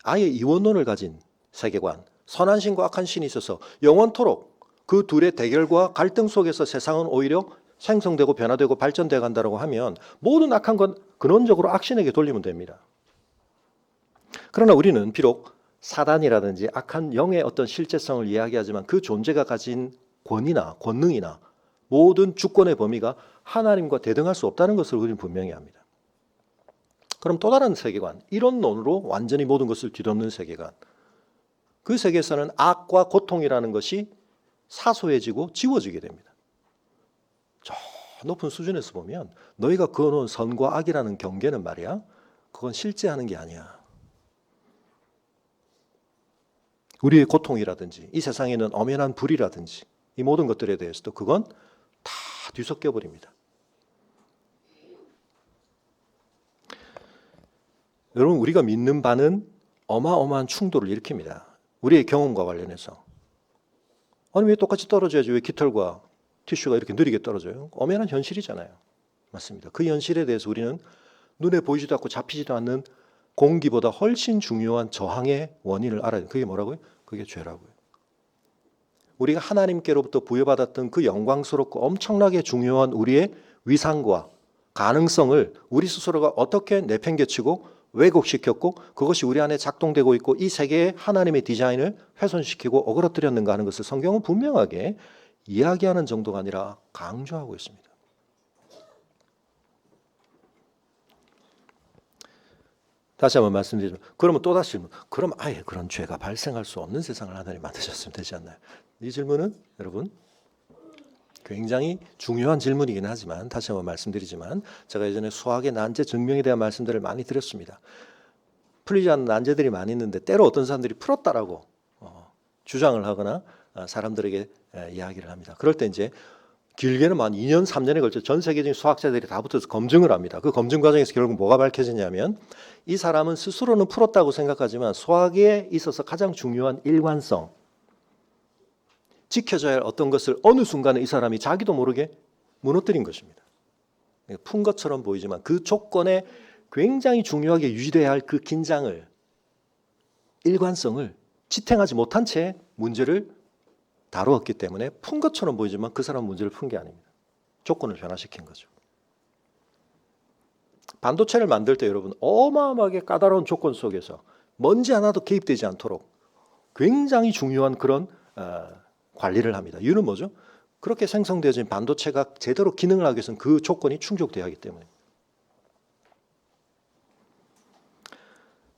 Speaker 1: 아예 이원론을 가진 세계관, 선한 신과 악한 신이 있어서 영원토록 그 둘의 대결과 갈등 속에서 세상은 오히려 생성되고 변화되고 발전되어 간다고 하면 모든 악한 건 근원적으로 악신에게 돌리면 됩니다. 그러나 우리는 비록 사단이라든지 악한 영의 어떤 실제성을 이야기하지만 그 존재가 가진 권위나 권능이나 모든 주권의 범위가 하나님과 대등할 수 없다는 것을 우리는 분명히 합니다. 그럼 또 다른 세계관, 이론론으로 완전히 모든 것을 뒤덮는 세계관, 그 세계에서는 악과 고통이라는 것이 사소해지고 지워지게 됩니다. 저 높은 수준에서 보면 너희가 그어놓은 선과 악이라는 경계는 말이야, 그건 실제하는 게 아니야. 우리의 고통이라든지 이 세상에 있는 엄연한 불이라든지 이 모든 것들에 대해서도 그건 다 뒤섞여 버립니다. 여러분, 우리가 믿는 바는 어마어마한 충돌을 일으킵니다. 우리의 경험과 관련해서. 아니, 왜 똑같이 떨어져야지? 왜 깃털과 티슈가 이렇게 느리게 떨어져요? 엄연한 현실이잖아요. 맞습니다. 그 현실에 대해서 우리는 눈에 보이지도 않고 잡히지도 않는 공기보다 훨씬 중요한 저항의 원인을 알아야 돼요. 그게 뭐라고요? 그게 죄라고요. 우리가 하나님께로부터 부여받았던 그 영광스럽고 엄청나게 중요한 우리의 위상과 가능성을 우리 스스로가 어떻게 내팽개치고 왜곡시켰고 그것이 우리 안에 작동되고 있고 이 세계의 하나님의 디자인을 훼손시키고 어그러뜨렸는가 하는 것을 성경은 분명하게 이야기하는 정도가 아니라 강조하고 있습니다. 다시 한번 말씀드리면, 그러면 또다시 질문, 그럼 아예 그런 죄가 발생할 수 없는 세상을 하나님 만드셨으면 되지 않나요? 이 질문은 여러분 굉장히 중요한 질문이긴 하지만 다시 한번 말씀드리지만 제가 예전에 수학의 난제 증명에 대한 말씀들을 많이 드렸습니다. 풀리지 않는 난제들이 많이 있는데 때로 어떤 사람들이 풀었다라고 주장을 하거나 사람들에게 이야기를 합니다. 그럴 때 이제 길게는 한 2년, 3년에 걸쳐 전 세계적인 수학자들이 다 붙어서 검증을 합니다. 그 검증 과정에서 결국 뭐가 밝혀지냐면 이 사람은 스스로는 풀었다고 생각하지만 수학에 있어서 가장 중요한 일관성, 지켜져야 할 어떤 것을 어느 순간에 이 사람이 자기도 모르게 무너뜨린 것입니다. 푼 것처럼 보이지만 그 조건에 굉장히 중요하게 유지돼야 할 그 긴장을, 일관성을 지탱하지 못한 채 문제를 다루었기 때문에 푼 것처럼 보이지만 그 사람은 문제를 푼 게 아닙니다. 조건을 변화시킨 거죠. 반도체를 만들 때 여러분 어마어마하게 까다로운 조건 속에서 먼지 하나도 개입되지 않도록 굉장히 중요한 그런 관리를 합니다. 이유는 뭐죠? 그렇게 생성되어진 반도체가 제대로 기능을 하기 위해서는 그 조건이 충족돼야 하기 때문에.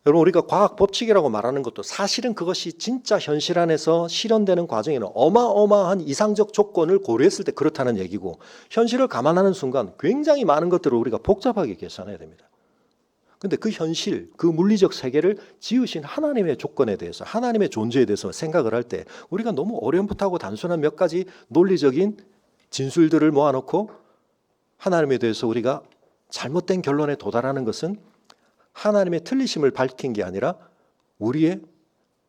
Speaker 1: 여러분, 우리가 과학 법칙이라고 말하는 것도 사실은 그것이 진짜 현실 안에서 실현되는 과정에는 어마어마한 이상적 조건을 고려했을 때 그렇다는 얘기고, 현실을 감안하는 순간 굉장히 많은 것들을 우리가 복잡하게 계산해야 됩니다. 그런데 그 현실, 그 물리적 세계를 지으신 하나님의 조건에 대해서, 하나님의 존재에 대해서 생각을 할 때 우리가 너무 어렴풋하고 단순한 몇 가지 논리적인 진술들을 모아놓고 하나님에 대해서 우리가 잘못된 결론에 도달하는 것은 하나님의 틀리심을 밝힌 게 아니라 우리의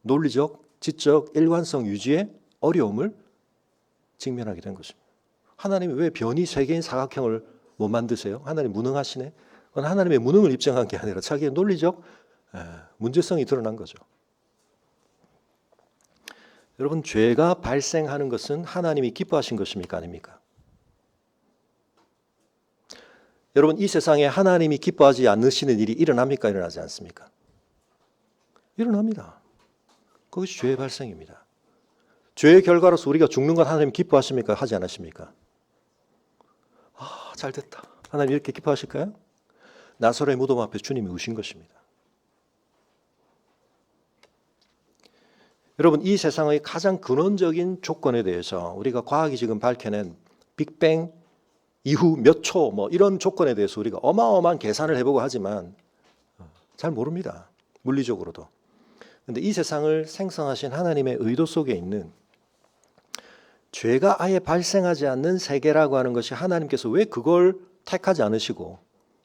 Speaker 1: 논리적, 지적, 일관성 유지의 어려움을 직면하게 된 것입니다. 하나님이 왜 변이 세 개인 사각형을 못 만드세요? 하나님 무능하시네? 그건 하나님의 무능을 입증한 게 아니라 자기의 논리적 문제성이 드러난 거죠. 여러분, 죄가 발생하는 것은 하나님이 기뻐하신 것입니까? 아닙니까? 여러분, 이 세상에 하나님이 기뻐하지 않으시는 일이 일어납니까? 일어나지 않습니까? 일어납니다. 그것이 죄의 발생입니다. 죄의 결과로서 우리가 죽는 것 하나님 기뻐하십니까? 하지 않으십니까? 잘 됐다. 하나님 이렇게 기뻐하실까요? 나사로의 무덤 앞에 주님이 우신 것입니다. 여러분, 이 세상의 가장 근원적인 조건에 대해서 우리가 과학이 지금 밝혀낸 빅뱅 이후 몇 초 이런 조건에 대해서 우리가 어마어마한 계산을 해보고 하지만 잘 모릅니다. 물리적으로도. 그런데 이 세상을 생성하신 하나님의 의도 속에 있는 죄가 아예 발생하지 않는 세계라고 하는 것이 하나님께서 왜 그걸 택하지 않으시고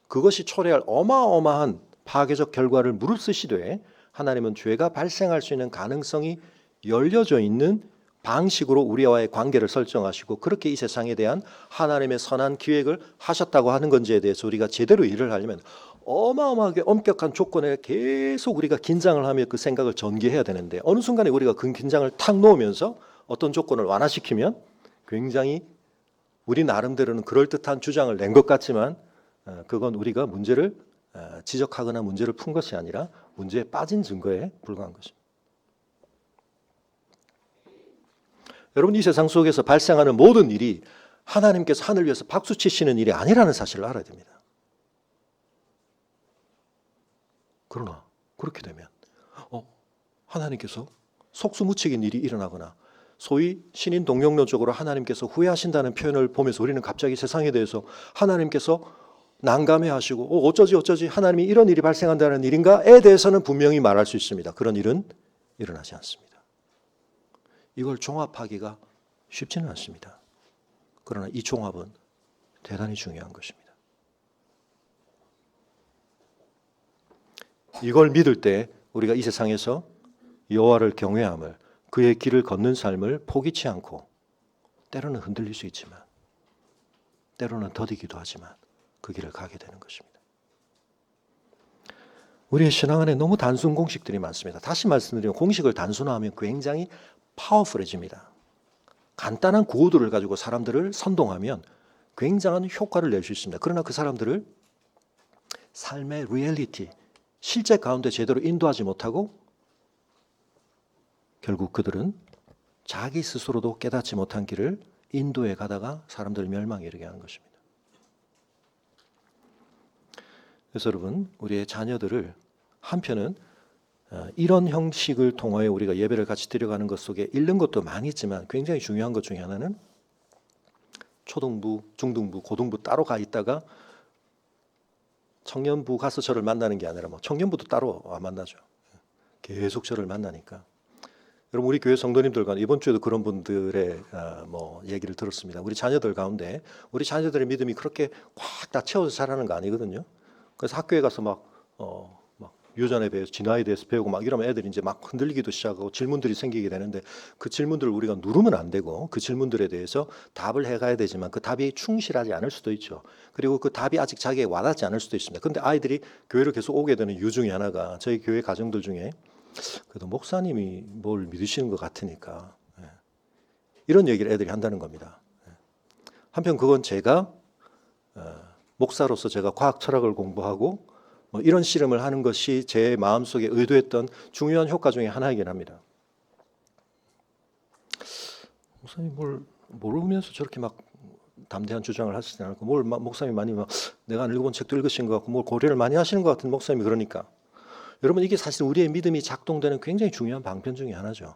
Speaker 1: 그것이 초래할 어마어마한 파괴적 결과를 무릅쓰시되 하나님은 죄가 발생할 수 있는 가능성이 열려져 있는 방식으로 우리와의 관계를 설정하시고 그렇게 이 세상에 대한 하나님의 선한 기획을 하셨다고 하는 건지에 대해서 우리가 제대로 이해를 하려면 어마어마하게 엄격한 조건에 계속 우리가 긴장을 하며 그 생각을 전개해야 되는데 어느 순간에 우리가 그 긴장을 탁 놓으면서 어떤 조건을 완화시키면 굉장히 우리 나름대로는 그럴듯한 주장을 낸 것 같지만 그건 우리가 문제를 지적하거나 문제를 푼 것이 아니라 문제에 빠진 증거에 불과한 것입니다. 여러분 이 세상 속에서 발생하는 모든 일이 하나님께서 하늘 위에서 박수 치시는 일이 아니라는 사실을 알아야 됩니다. 그러나 그렇게 되면 하나님께서 속수무책인 일이 일어나거나 소위 신인 동력론적으로 하나님께서 후회하신다는 표현을 보면서 우리는 갑자기 세상에 대해서 하나님께서 난감해하시고 어쩌지 하나님이 이런 일이 발생한다는 일인가에 대해서는 분명히 말할 수 있습니다. 그런 일은 일어나지 않습니다. 이걸 종합하기가 쉽지는 않습니다. 그러나 이 종합은 대단히 중요한 것입니다. 이걸 믿을 때 우리가 이 세상에서 여호와를 경외함을 그의 길을 걷는 삶을 포기치 않고 때로는 흔들릴 수 있지만 때로는 더디기도 하지만 그 길을 가게 되는 것입니다. 우리의 신앙 안에 너무 단순 공식들이 많습니다. 다시 말씀드리면 공식을 단순화하면 굉장히 파워풀해집니다. 간단한 구호들을 가지고 사람들을 선동하면 굉장한 효과를 낼 수 있습니다. 그러나 그 사람들을 삶의 리얼리티, 실제 가운데 제대로 인도하지 못하고 결국 그들은 자기 스스로도 깨닫지 못한 길을 인도해 가다가 사람들을 멸망에 이르게 하는 것입니다. 그래서 여러분 우리의 자녀들을 한편은 이런 형식을 통하여 우리가 예배를 같이 드려가는 것 속에 잃는 것도 많이 있지만 굉장히 중요한 것 중에 하나는 초등부, 중등부, 고등부 따로 가 있다가 청년부 가서 저를 만나는 게 아니라 청년부도 따로 만나죠. 계속 저를 만나니까. 여러분 우리 교회 성도님들과 이번 주에도 그런 분들의 얘기를 들었습니다. 우리 자녀들 가운데 우리 자녀들의 믿음이 그렇게 꽉 다 채워서 자라는 거 아니거든요. 그래서 학교에 가서 막 유전에 대해서 진화에 대해서 배우고 막 이러면 애들이 이제 막 흔들리기도 시작하고 질문들이 생기게 되는데 그 질문들을 우리가 누르면 안 되고 그 질문들에 대해서 답을 해가야 되지만 그 답이 충실하지 않을 수도 있죠. 그리고 그 답이 아직 자기에게 와닿지 않을 수도 있습니다. 그런데 아이들이 교회를 계속 오게 되는 이유 중에 하나가 저희 교회 가정들 중에 그래도 목사님이 뭘 믿으시는 것 같으니까 이런 얘기를 애들이 한다는 겁니다. 한편 그건 제가 목사로서 제가 과학 철학을 공부하고 이런 씨름을 하는 것이 제 마음속에 의도했던 중요한 효과 중에 하나이긴 합니다. 목사님 뭘 모르면서 저렇게 막 담대한 주장을 하시지 않고 목사님이 많이 내가 안 읽어본 책도 읽으신 것 같고 뭘 고려를 많이 하시는 것 같은 목사님이 그러니까 여러분 이게 사실 우리의 믿음이 작동되는 굉장히 중요한 방편 중에 하나죠.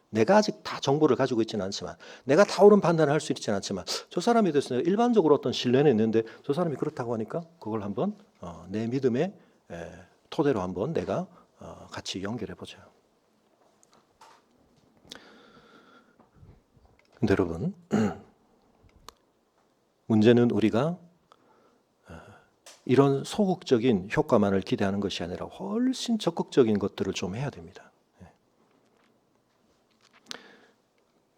Speaker 1: 내가 아직 다 정보를 가지고 있지는 않지만 내가 다 옳은 판단을 할 수 있지는 않지만 저 사람에 대해서 일반적으로 어떤 신뢰는 있는데 저 사람이 그렇다고 하니까 그걸 한번 내 믿음의 토대로 한번 내가 같이 연결해 보자. 근데 여러분 문제는 우리가 이런 소극적인 효과만을 기대하는 것이 아니라 훨씬 적극적인 것들을 좀 해야 됩니다.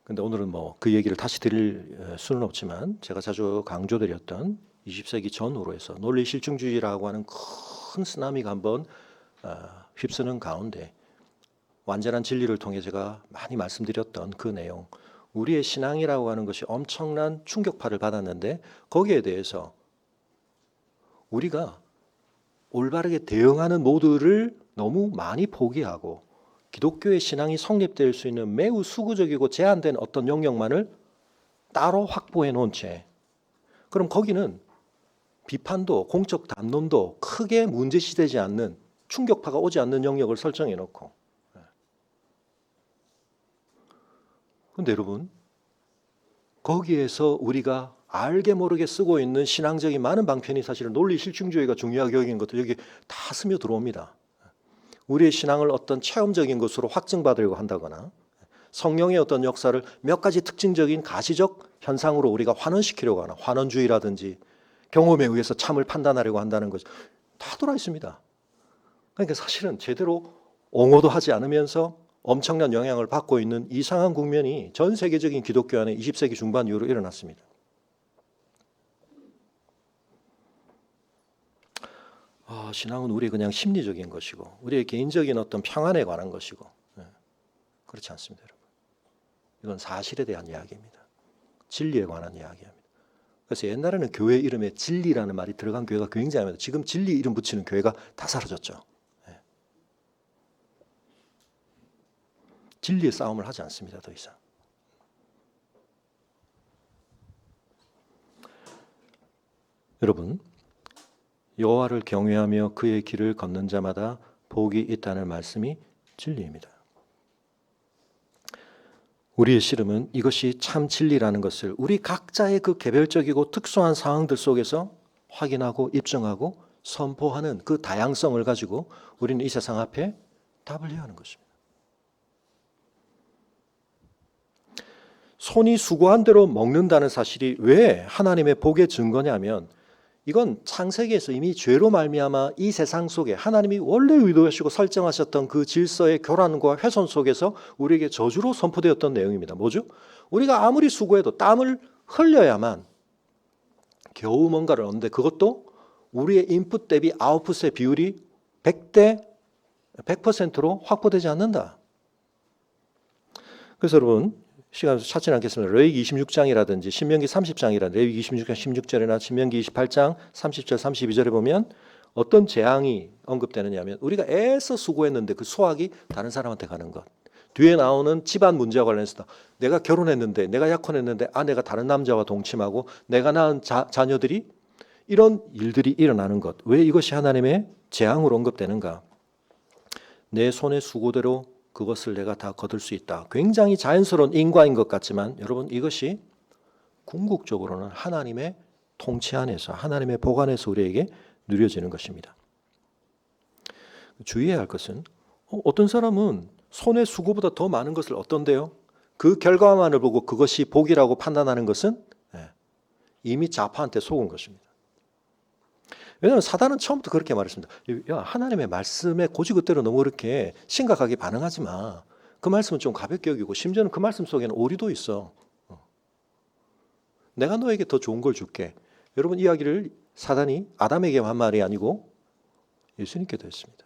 Speaker 1: 근데 오늘은 그 얘기를 다시 드릴 수는 없지만 제가 자주 강조드렸던 20세기 전후로 해서 논리 실증주의라고 하는 큰 쓰나미가 한번 휩쓰는 가운데 완전한 진리를 통해 제가 많이 말씀드렸던 그 내용, 우리의 신앙이라고 하는 것이 엄청난 충격파를 받았는데 거기에 대해서 우리가 올바르게 대응하는 모드를 너무 많이 포기하고 기독교의 신앙이 성립될 수 있는 매우 수구적이고 제한된 어떤 영역만을 따로 확보해 놓은 채 그럼 거기는 비판도 공적 담론도 크게 문제시되지 않는 충격파가 오지 않는 영역을 설정해 놓고 그런데 여러분 거기에서 우리가 알게 모르게 쓰고 있는 신앙적인 많은 방편이 사실은 논리 실증주의가 중요하게 여기는 것도 여기 다 스며 들어옵니다. 우리의 신앙을 어떤 체험적인 것으로 확증받으려고 한다거나 성령의 어떤 역사를 몇 가지 특징적인 가시적 현상으로 우리가 환원시키려고 하나, 환원주의라든지 경험에 의해서 참을 판단하려고 한다는 것이 다 들어 있습니다. 그러니까 사실은 제대로 옹호도 하지 않으면서 엄청난 영향을 받고 있는 이상한 국면이 전 세계적인 기독교 안에 20세기 중반 이후로 일어났습니다. 신앙은 우리의 그냥 심리적인 것이고 우리의 개인적인 어떤 평안에 관한 것이고 그렇지 않습니다, 여러분. 이건 사실에 대한 이야기입니다. 진리에 관한 이야기입니다. 그래서 옛날에는 교회 이름에 진리라는 말이 들어간 교회가 굉장히 많아요. 지금 진리 이름 붙이는 교회가 다 사라졌죠. 진리의 싸움을 하지 않습니다, 더 이상. 여러분, 여호와를 경외하며 그의 길을 걷는 자마다 복이 있다는 말씀이 진리입니다. 우리의 씨름은 이것이 참 진리라는 것을 우리 각자의 그 개별적이고 특수한 상황들 속에서 확인하고 입증하고 선포하는 그 다양성을 가지고 우리는 이 세상 앞에 답을 해야 하는 것입니다. 손이 수고한 대로 먹는다는 사실이 왜 하나님의 복의 증거냐면 이건 창세기에서 이미 죄로 말미암아 이 세상 속에 하나님이 원래 의도하시고 설정하셨던 그 질서의 교란과 훼손 속에서 우리에게 저주로 선포되었던 내용입니다. 뭐죠? 우리가 아무리 수고해도 땀을 흘려야만 겨우 뭔가를 얻는데 그것도 우리의 인풋 대비 아웃풋의 비율이 100%로 확보되지 않는다. 그래서 여러분 시간 찾지는 않겠습니다. 레위기 26장이라든지 신명기 30장이라든지 레위기 26장 16절이나 신명기 28장 30절 32절에 보면 어떤 재앙이 언급되느냐 하면 우리가 애써 수고했는데 그 수확이 다른 사람한테 가는 것. 뒤에 나오는 집안 문제와 관련해서 내가 결혼했는데 내가 약혼했는데 아내가 다른 남자와 동침하고 내가 낳은 자녀들이 이런 일들이 일어나는 것. 왜 이것이 하나님의 재앙으로 언급되는가? 내 손의 수고대로 그것을 내가 다 거둘 수 있다. 굉장히 자연스러운 인과인 것 같지만 여러분 이것이 궁극적으로는 하나님의 통치 안에서 하나님의 복 안에서 우리에게 누려지는 것입니다. 주의해야 할 것은 어떤 사람은 손의 수고보다 더 많은 것을 얻던데요. 그 결과만을 보고 그것이 복이라고 판단하는 것은 이미 좌파한테 속은 것입니다. 왜냐하면 사단은 처음부터 그렇게 말했습니다. 야, 하나님의 말씀에 고지그대로 너무 그렇게 심각하게 반응하지 마. 그 말씀은 좀 가볍게 여기고 심지어는 그 말씀 속에는 오류도 있어. 내가 너에게 더 좋은 걸 줄게. 여러분 이야기를 사단이 아담에게 한 말이 아니고 예수님께도 했습니다.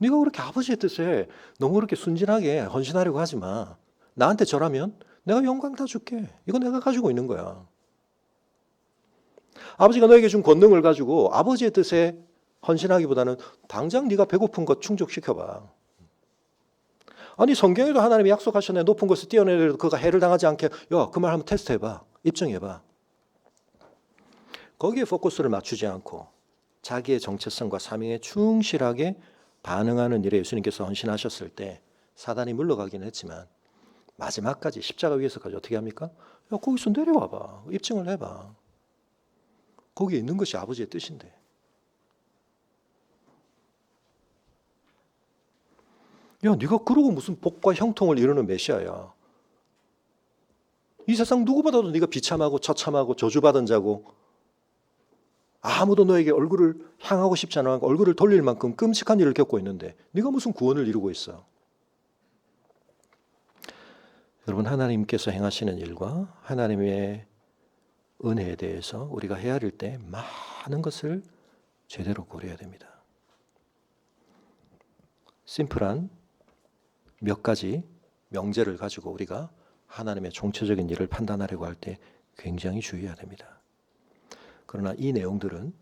Speaker 1: 네가 그렇게 아버지의 뜻에 너무 그렇게 순진하게 헌신하려고 하지 마. 나한테 절하면 내가 영광 다 줄게. 이거 내가 가지고 있는 거야. 아버지가 너에게 준 권능을 가지고 아버지의 뜻에 헌신하기보다는 당장 네가 배고픈 것 충족시켜봐. 아니 성경에도 하나님이 약속하셨네. 높은 것을 뛰어내려도 그가 해를 당하지 않게. 야, 그 말 한번 테스트해봐. 입증해봐. 거기에 포커스를 맞추지 않고 자기의 정체성과 사명에 충실하게 반응하는 일에 예수님께서 헌신하셨을 때 사단이 물러가긴 했지만 마지막까지 십자가 위에서까지 어떻게 합니까? 야, 거기서 내려와봐. 입증을 해봐. 거기에 있는 것이 아버지의 뜻인데. 야, 네가 그러고 무슨 복과 형통을 이루는 메시아야. 이 세상 누구보다도 네가 비참하고 처참하고 저주받은 자고 아무도 너에게 얼굴을 향하고 싶지 않아 얼굴을 돌릴 만큼 끔찍한 일을 겪고 있는데 네가 무슨 구원을 이루고 있어. 여러분 하나님께서 행하시는 일과 하나님의 은혜에 대해서 우리가 헤아릴 때 많은 것을 제대로 고려해야 됩니다. 심플한 몇 가지 명제를 가지고 우리가 하나님의 총체적인 일을 판단하려고 할 때 굉장히 주의해야 됩니다. 그러나 이 내용들은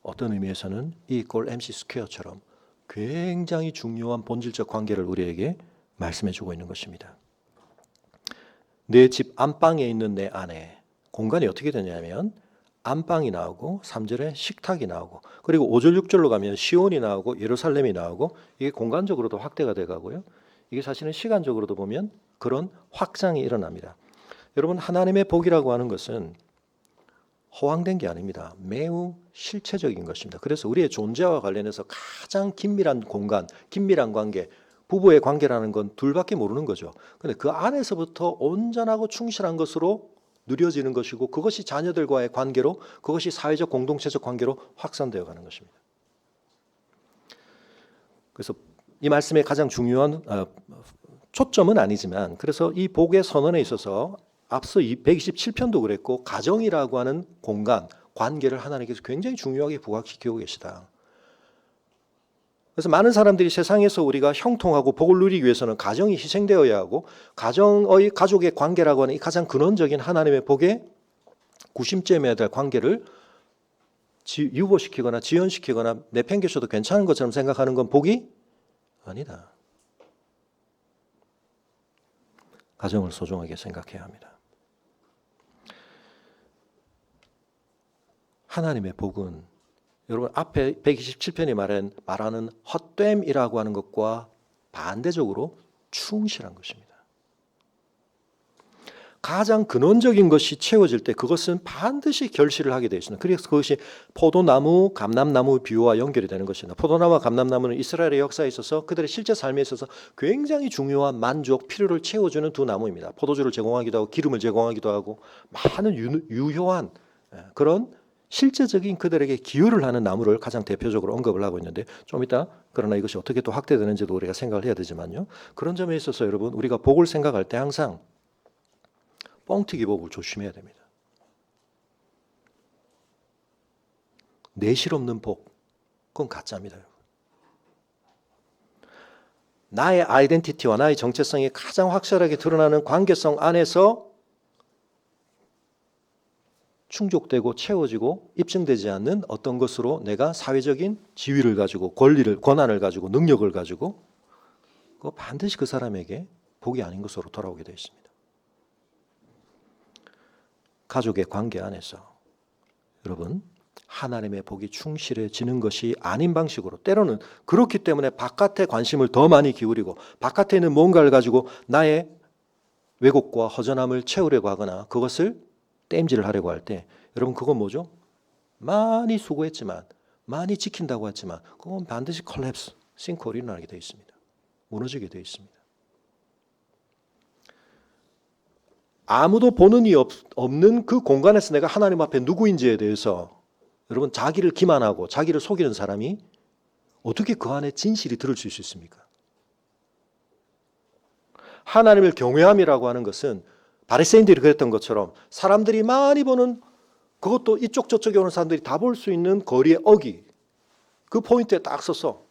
Speaker 1: 어떤 의미에서는 E = MC 스퀘어처럼 굉장히 중요한 본질적 관계를 우리에게 말씀해주고 있는 것입니다. 내 집 안방에 있는 내 아내 공간이 어떻게 되냐면 안방이 나오고 3절에 식탁이 나오고 그리고 5절 6절로 가면 시온이 나오고 예루살렘이 나오고 이게 공간적으로도 확대가 돼 가고요. 이게 사실은 시간적으로도 보면 그런 확장이 일어납니다. 여러분 하나님의 복이라고 하는 것은 허황된 게 아닙니다. 매우 실체적인 것입니다. 그래서 우리의 존재와 관련해서 가장 긴밀한 공간, 긴밀한 관계 부부의 관계라는 건 둘밖에 모르는 거죠. 근데 그 안에서부터 온전하고 충실한 것으로 누려지는 것이고 그것이 자녀들과의 관계로 그것이 사회적 공동체적 관계로 확산되어 가는 것입니다. 그래서 이 말씀의 가장 중요한 초점은 아니지만 그래서 이 복의 선언에 있어서 앞서 127편도 그랬고 가정이라고 하는 공간, 관계를 하나님께서 굉장히 중요하게 부각시키고 계시다. 그래서 많은 사람들이 세상에서 우리가 형통하고 복을 누리기 위해서는 가정이 희생되어야 하고 가족의 관계라고 하는 이 가장 근원적인 하나님의 복의 구심점에 될 관계를 유보시키거나 지연시키거나 내팽개쳐도 괜찮은 것처럼 생각하는 건 복이 아니다. 가정을 소중하게 생각해야 합니다. 하나님의 복은 여러분 앞에 127편이 말하는 헛됨이라고 하는 것과 반대적으로 충실한 것입니다. 가장 근원적인 것이 채워질 때 그것은 반드시 결실을 하게 되어 있습니다. 그래서 그것이 포도나무, 감람나무 비유와 연결이 되는 것입니다. 포도나무와 감람나무는 이스라엘의 역사에 있어서 그들의 실제 삶에 있어서 굉장히 중요한 만족, 필요를 채워주는 두 나무입니다. 포도주를 제공하기도 하고 기름을 제공하기도 하고 많은 유효한 그런 실제적인 그들에게 기여를 하는 나무를 가장 대표적으로 언급을 하고 있는데 좀 이따 그러나 이것이 어떻게 또 확대되는지도 우리가 생각을 해야 되지만요. 그런 점에 있어서 여러분 우리가 복을 생각할 때 항상 뻥튀기 복을 조심해야 됩니다. 내실 없는 복, 그건 가짜입니다. 나의 아이덴티티와 나의 정체성이 가장 확실하게 드러나는 관계성 안에서 충족되고 채워지고 입증되지 않는 어떤 것으로 내가 사회적인 지위를 가지고 권한을 가지고 능력을 가지고 그거 반드시 그 사람에게 복이 아닌 것으로 돌아오게 되어 있습니다. 가족의 관계 안에서 여러분 하나님의 복이 충실해지는 것이 아닌 방식으로 때로는 그렇기 때문에 바깥에 관심을 더 많이 기울이고 바깥에 있는 뭔가를 가지고 나의 왜곡과 허전함을 채우려고 하거나 그것을 땜질을 하려고 할 때 여러분 그건 뭐죠? 많이 수고했지만 많이 지킨다고 했지만 그건 반드시 콜랩스, 싱크홀이 일어나게 되어 있습니다. 무너지게 되어 있습니다. 아무도 보는 이 없는 그 공간에서 내가 하나님 앞에 누구인지에 대해서 여러분 자기를 기만하고 자기를 속이는 사람이 어떻게 그 안에 진실이 들을 수 있습니까? 하나님을 경외함이라고 하는 것은 바리새인들이 그랬던 것처럼 사람들이 많이 보는 그것도 이쪽 저쪽에 오는 사람들이 다 볼 수 있는 거리의 어기 그 포인트에 딱 서서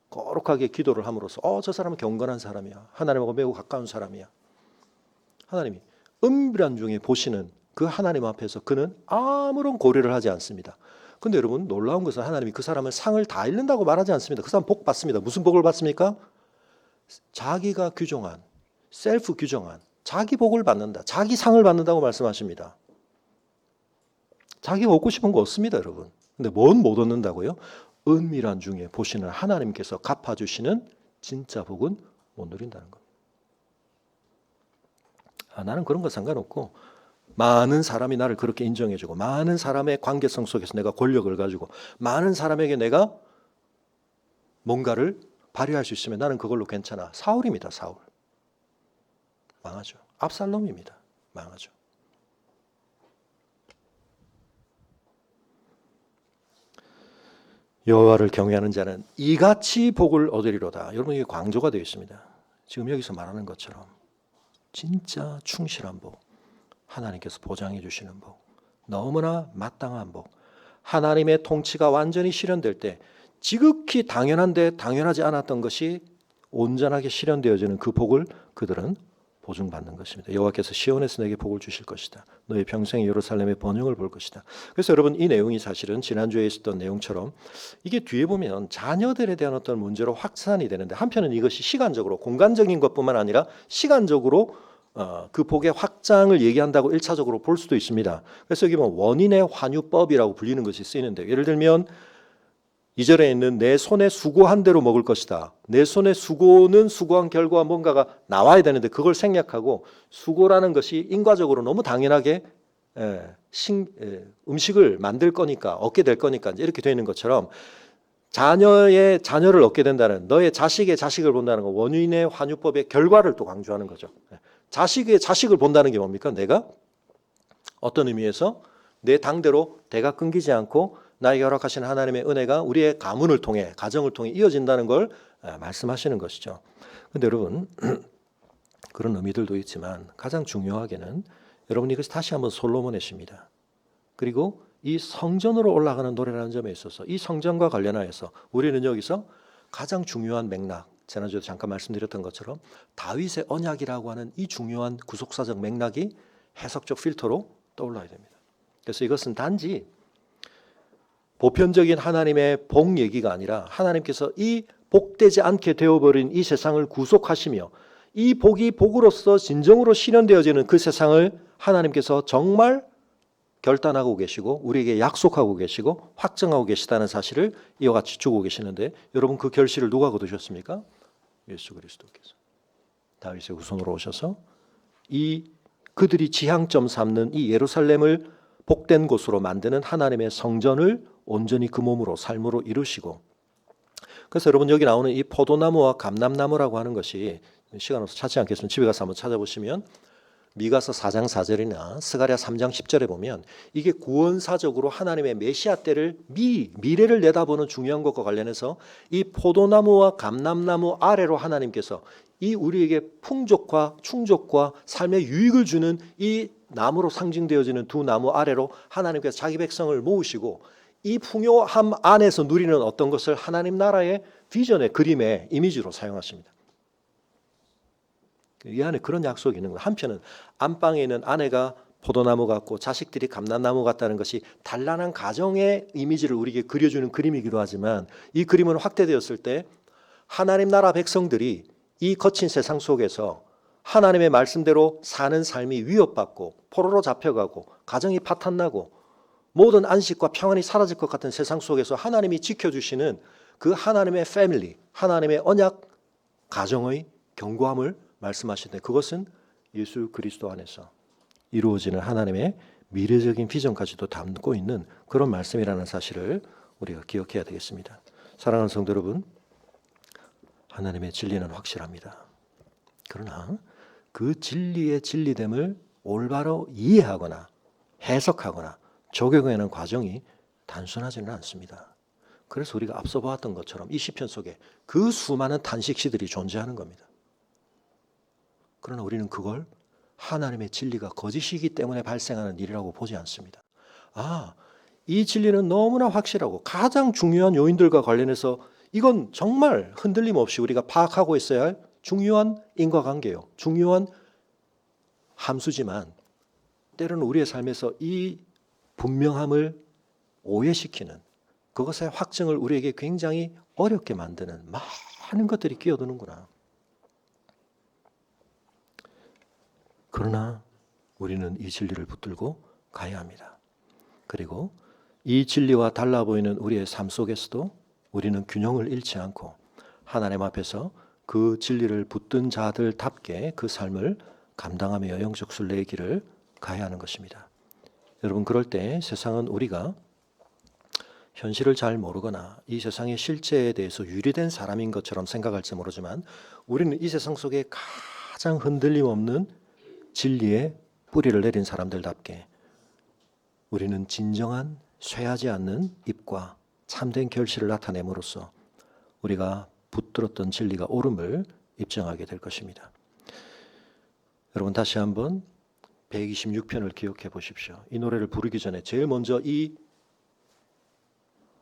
Speaker 1: 거룩하게 기도를 함으로써 저 사람은 경건한 사람이야. 하나님하고 매우 가까운 사람이야. 하나님이 은밀한 중에 보시는 그 하나님 앞에서 그는 아무런 고려를 하지 않습니다. 그런데 여러분 놀라운 것은 하나님이 그 사람을 상을 다 잃는다고 말하지 않습니다. 그 사람 복 받습니다. 무슨 복을 받습니까? 자기가 규정한 셀프 규정한 자기 복을 받는다. 자기 상을 받는다고 말씀하십니다. 자기가 얻고 싶은 거 얻습니다, 여러분. 근데 뭔 못 얻는다고요? 은밀한 중에 보시는 하나님께서 갚아주시는 진짜 복은 못 누린다는 겁니다. 나는 그런 거 상관없고 많은 사람이 나를 그렇게 인정해주고 많은 사람의 관계성 속에서 내가 권력을 가지고 많은 사람에게 내가 뭔가를 발휘할 수 있으면 나는 그걸로 괜찮아. 사울입니다. 사울. 망하죠. 압살롬입니다. 망하죠. 여호와를 경외하는 자는 이같이 복을 얻으리로다. 여러분 이게 강조가 되어 있습니다. 지금 여기서 말하는 것처럼 진짜 충실한 복, 하나님께서 보장해 주시는 복, 너무나 마땅한 복, 하나님의 통치가 완전히 실현될 때 지극히 당연한데 당연하지 않았던 것이 온전하게 실현되어지는 그 복을 그들은 보증받는 것입니다. 여호와께서 시온에서 내게 복을 주실 것이다. 너의 평생 예루살렘의 번영을 볼 것이다. 그래서 여러분 이 내용이 사실은 지난주에 있었던 내용처럼 이게 뒤에 보면 자녀들에 대한 어떤 문제로 확산이 되는데 한편은 이것이 시간적으로 공간적인 것뿐만 아니라 시간적으로 그 복의 확장을 얘기한다고 1차적으로 볼 수도 있습니다. 그래서 여기 보면 원인의 환유법이라고 불리는 것이 쓰이는데 예를 들면 2절에 있는 내 손에 수고한 대로 먹을 것이다. 내 손에 수고는 수고한 결과 뭔가가 나와야 되는데 그걸 생략하고 수고라는 것이 인과적으로 너무 당연하게 음식을 만들 거니까 얻게 될 거니까 이렇게 되어 있는 것처럼 자녀를 얻게 된다는, 너의 자식의 자식을 본다는 거, 원유인의 환유법의 결과를 또 강조하는 거죠. 자식의 자식을 본다는 게 뭡니까? 내가 어떤 의미에서 내 당대로 대가 끊기지 않고 나에게 허락하신 하나님의 은혜가 우리의 가문을 통해, 가정을 통해 이어진다는 걸 말씀하시는 것이죠. 근데 여러분, 그런 의미들도 있지만 가장 중요하게는 여러분, 이것이 다시 한번 솔로몬의 시입니다. 그리고 이 성전으로 올라가는 노래라는 점에 있어서 이 성전과 관련하여서 우리는 여기서 가장 중요한 맥락, 지난주에 잠깐 말씀드렸던 것처럼 다윗의 언약이라고 하는 이 중요한 구속사적 맥락이 해석적 필터로 떠올라야 됩니다. 그래서 이것은 단지 보편적인 하나님의 복 얘기가 아니라 하나님께서 이 복되지 않게 되어버린 이 세상을 구속하시며 이 복이 복으로서 진정으로 실현되어지는 그 세상을 하나님께서 정말 결단하고 계시고 우리에게 약속하고 계시고 확정하고 계시다는 사실을 이와 같이 주고 계시는데, 여러분 그 결실을 누가 거두셨습니까? 예수 그리스도께서 다윗의 후손으로 오셔서 이 그들이 지향점 삼는 이 예루살렘을 복된 곳으로 만드는 하나님의 성전을 온전히 그 몸으로 삶으로 이루시고, 그래서 여러분 여기 나오는 이 포도나무와 감람나무라고 하는 것이 시간 없어서 찾지 않겠으면 집에 가서 한번 찾아보시면 미가서 4장 4절이나 스가랴 3장 10절에 보면 이게 구원사적으로 하나님의 메시아 때를 미래를 내다보는 중요한 것과 관련해서 이 포도나무와 감람나무 아래로 하나님께서 이 우리에게 풍족과 충족과 삶의 유익을 주는 이 나무로 상징되어지는 두 나무 아래로 하나님께서 자기 백성을 모으시고 이 풍요함 안에서 누리는 어떤 것을 하나님 나라의 비전의 그림의 이미지로 사용하십니다. 이 안에 그런 약속이 있는 거예요. 한편은 안방에 있는 아내가 포도나무 같고 자식들이 감람나무 같다는 것이 단란한 가정의 이미지를 우리에게 그려주는 그림이기도 하지만, 이 그림은 확대되었을 때 하나님 나라 백성들이 이 거친 세상 속에서 하나님의 말씀대로 사는 삶이 위협받고 포로로 잡혀가고 가정이 파탄나고 모든 안식과 평안이 사라질 것 같은 세상 속에서 하나님이 지켜주시는 그 하나님의 패밀리, 하나님의 언약 가정의 견고함을 말씀하시는데, 그것은 예수 그리스도 안에서 이루어지는 하나님의 미래적인 비전까지도 담고 있는 그런 말씀이라는 사실을 우리가 기억해야 되겠습니다. 사랑하는 성도 여러분, 하나님의 진리는 확실합니다. 그러나 그 진리의 진리됨을 올바로 이해하거나 해석하거나 적용하는 과정이 단순하지는 않습니다. 그래서 우리가 앞서 보았던 것처럼 이 시편 속에 그 수많은 탄식시들이 존재하는 겁니다. 그러나 우리는 그걸 하나님의 진리가 거짓이기 때문에 발생하는 일이라고 보지 않습니다. 이 진리는 너무나 확실하고 가장 중요한 요인들과 관련해서 이건 정말 흔들림 없이 우리가 파악하고 있어야 할 중요한 인과관계요, 중요한 함수지만 때로는 우리의 삶에서 이 분명함을 오해시키는, 그것의 확증을 우리에게 굉장히 어렵게 만드는 많은 것들이 끼어드는구나. 그러나 우리는 이 진리를 붙들고 가야 합니다. 그리고 이 진리와 달라 보이는 우리의 삶 속에서도 우리는 균형을 잃지 않고 하나님 앞에서 그 진리를 붙든 자들답게 그 삶을 감당하며 영적 순례의 길을 가야 하는 것입니다. 여러분, 그럴 때 세상은 우리가 현실을 잘 모르거나 이 세상의 실체에 대해서 유리된 사람인 것처럼 생각할지 모르지만, 우리는 이 세상 속에 가장 흔들림 없는 진리의 뿌리를 내린 사람들답게 우리는 진정한 쇠하지 않는 입과 참된 결실을 나타냄으로써 우리가 붙들었던 진리가 옳음을 입증하게 될 것입니다. 여러분, 다시 한번 126편을 기억해 보십시오. 이 노래를 부르기 전에 제일 먼저 이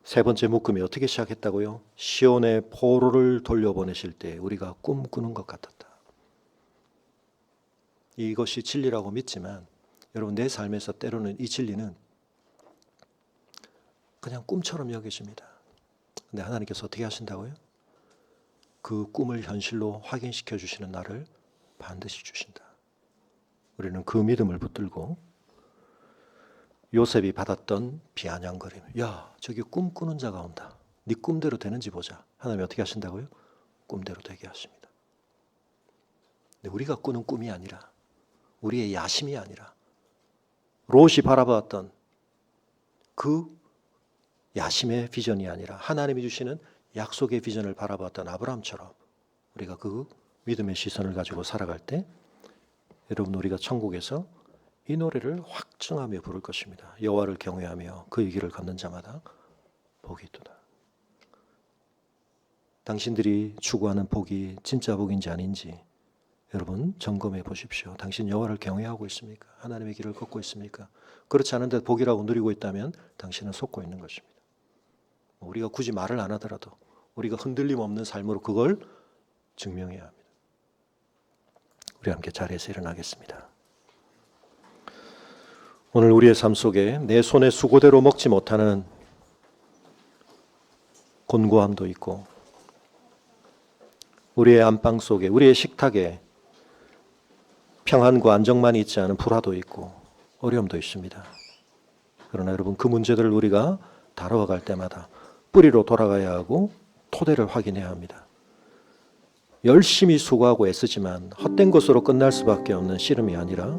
Speaker 1: 세 번째 묶음이 어떻게 시작했다고요? 시온의 포로를 돌려보내실 때 우리가 꿈꾸는 것 같았다. 이것이 진리라고 믿지만 여러분, 내 삶에서 때로는 이 진리는 그냥 꿈처럼 여겨집니다. 근데 하나님께서 어떻게 하신다고요? 그 꿈을 현실로 확인시켜 주시는 날을 반드시 주신다. 우리는 그 믿음을 붙들고 요셉이 받았던 비아냥거림, 야, 저기 꿈꾸는 자가 온다. 네 꿈대로 되는지 보자. 하나님이 어떻게 하신다고요? 꿈대로 되게 하십니다. 근데 우리가 꾸는 꿈이 아니라, 우리의 야심이 아니라 롯이 바라보았던 그 야심의 비전이 아니라 하나님이 주시는 약속의 비전을 바라봤던 아브라함처럼 우리가 그 믿음의 시선을 가지고 살아갈 때 여러분 우리가 천국에서 이 노래를 확증하며 부를 것입니다. 여호와를 경외하며 그의 길을 걷는 자마다 복이 있도다. 당신들이 추구하는 복이 진짜 복인지 아닌지 여러분 점검해 보십시오. 당신 여호와를 경외하고 있습니까? 하나님의 길을 걷고 있습니까? 그렇지 않은데 복이라고 누리고 있다면 당신은 속고 있는 것입니다. 우리가 굳이 말을 안 하더라도 우리가 흔들림 없는 삶으로 그걸 증명해야 합니다. 우리 함께 자리에서 일어나겠습니다. 오늘 우리의 삶 속에 내 손의 수고대로 먹지 못하는 곤고함도 있고 우리의 안방 속에 우리의 식탁에 평안과 안정만이 있지 않은 불화도 있고 어려움도 있습니다. 그러나 여러분 그 문제들을 우리가 다뤄갈 때마다 뿌리로 돌아가야 하고 토대를 확인해야 합니다. 열심히 수고하고 애쓰지만 헛된 것으로 끝날 수밖에 없는 씨름이 아니라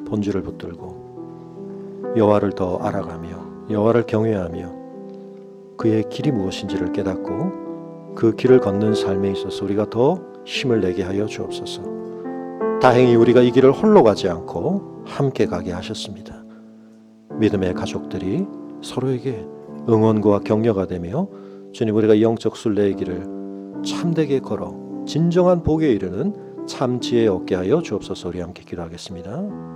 Speaker 1: 본질을 붙들고 여호와를 더 알아가며 여호와를 경외하며 그의 길이 무엇인지를 깨닫고 그 길을 걷는 삶에 있어서 우리가 더 힘을 내게 하여 주옵소서. 다행히 우리가 이 길을 홀로 가지 않고 함께 가게 하셨습니다. 믿음의 가족들이 서로에게 응원과 격려가 되며 주님 우리가 영적 순례의 길을 참되게 걸어 진정한 복에 이르는 참 지혜 얻게 하여 주옵소서. 우리 함께 기도하겠습니다.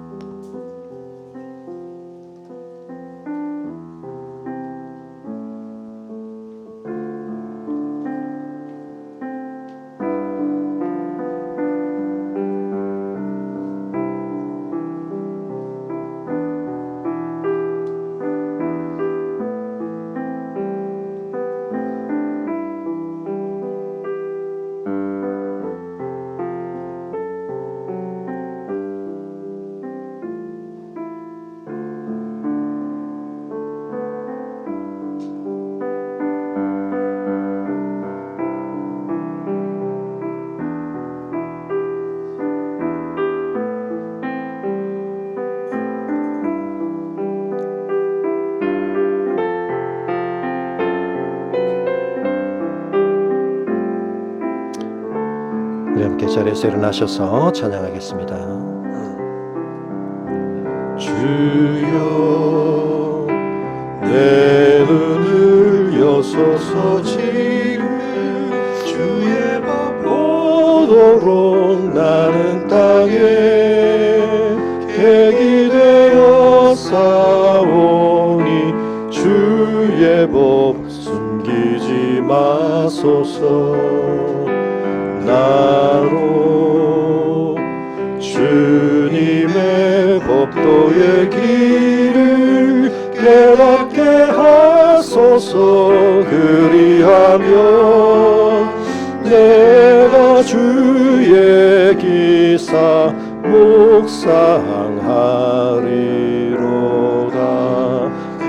Speaker 1: 우리 함께 자리에서 일어나셔서 찬양하겠습니다. 주여 내 눈을 여소서 지금 주의 법 보도록 나는 땅에 객이 되어 싸우니 주의 법 숨기지 마소서. 나로 주님의 법도의 길을 깨닫게 하소서. 그리하면 내가 주의 기사 묵상하리로다.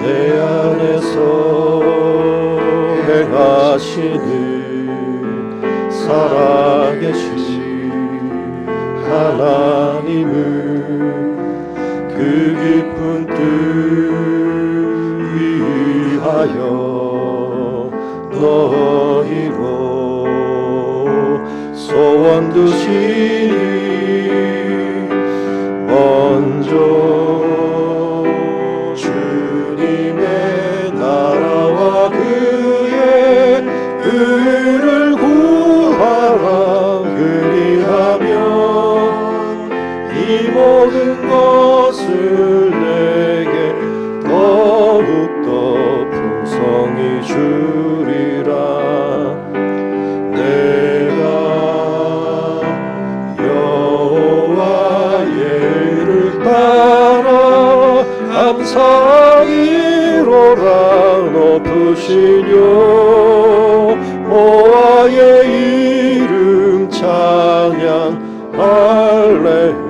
Speaker 1: 내 안에서 행하시는 살아계신 하나님을 그 깊은 뜻 위하여 너희로 소원 두시니 먼저 주님의 나라와 그의 의를 그리하면 이 모든 것을 내게 더욱더 풍성히 주리라. 내가 여호와의 일을 따라 감사하리로라. 높으시뇨 여호와의 이름 찬양 할렐루야.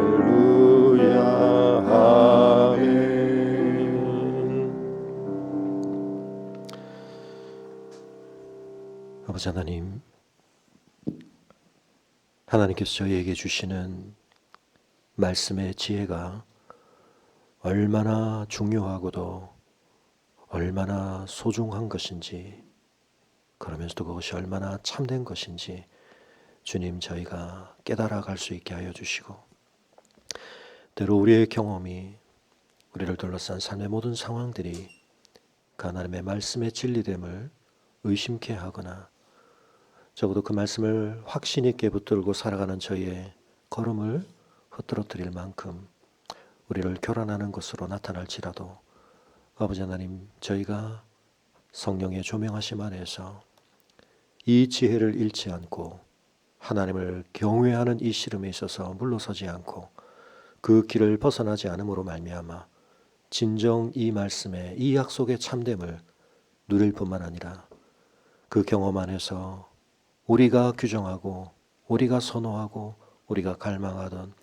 Speaker 1: 아멘. 아버지 하나님, 하나님께서 저희에게 주시는 말씀의 지혜가 얼마나 중요하고도 얼마나 소중한 것인지, 그러면서도 그것이 얼마나 참된 것인지 주님 저희가 깨달아 갈 수 있게 하여 주시고, 때로 우리의 경험이, 우리를 둘러싼 삶의 모든 상황들이 그 하나님의 말씀의 진리됨을 의심케 하거나 적어도 그 말씀을 확신 있게 붙들고 살아가는 저희의 걸음을 흐트러뜨릴 만큼 우리를 교란하는 것으로 나타날지라도 아버지 하나님, 저희가 성령의 조명하심 안에서 이 지혜를 잃지 않고 하나님을 경외하는 이 씨름에 있어서 물러서지 않고 그 길을 벗어나지 않음으로 말미암아 진정 이 말씀의 이 약속의 참됨을 누릴 뿐만 아니라 그 경험 안에서 우리가 규정하고 우리가 선호하고 우리가 갈망하던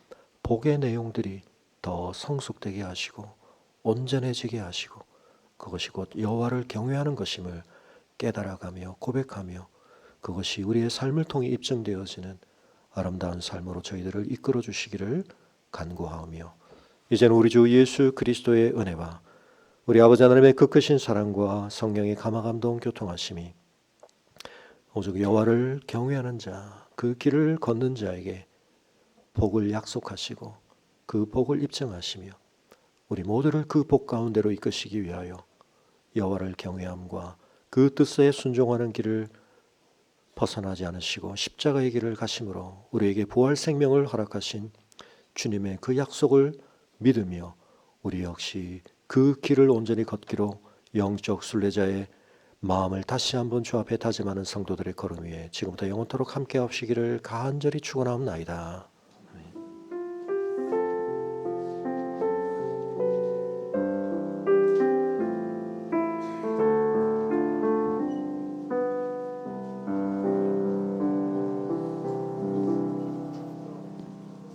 Speaker 1: 복의 내용들이 더 성숙되게 하시고 온전해지게 하시고 그것이 곧 여호와를 경외하는 것임을 깨달아가며 고백하며 그것이 우리의 삶을 통해 입증되어지는 아름다운 삶으로 저희들을 이끌어 주시기를 간구하오며, 이제는 우리 주 예수 그리스도의 은혜와 우리 아버지 하나님의 그 크신 사랑과 성령의 감화감동 교통하심이 오직 여호와를 경외하는 자, 그 길을 걷는 자에게 복을 약속하시고 그 복을 입증하시며 우리 모두를 그 복 가운데로 이끄시기 위하여 여호와를 경외함과 그 뜻에 순종하는 길을 벗어나지 않으시고 십자가의 길을 가심으로 우리에게 부활 생명을 허락하신 주님의 그 약속을 믿으며 우리 역시 그 길을 온전히 걷기로 영적 순례자의 마음을 다시 한번 주 앞에 다짐하는 성도들의 걸음 위에 지금부터 영원토록 함께 하시기를 간절히 축원하옵나이다.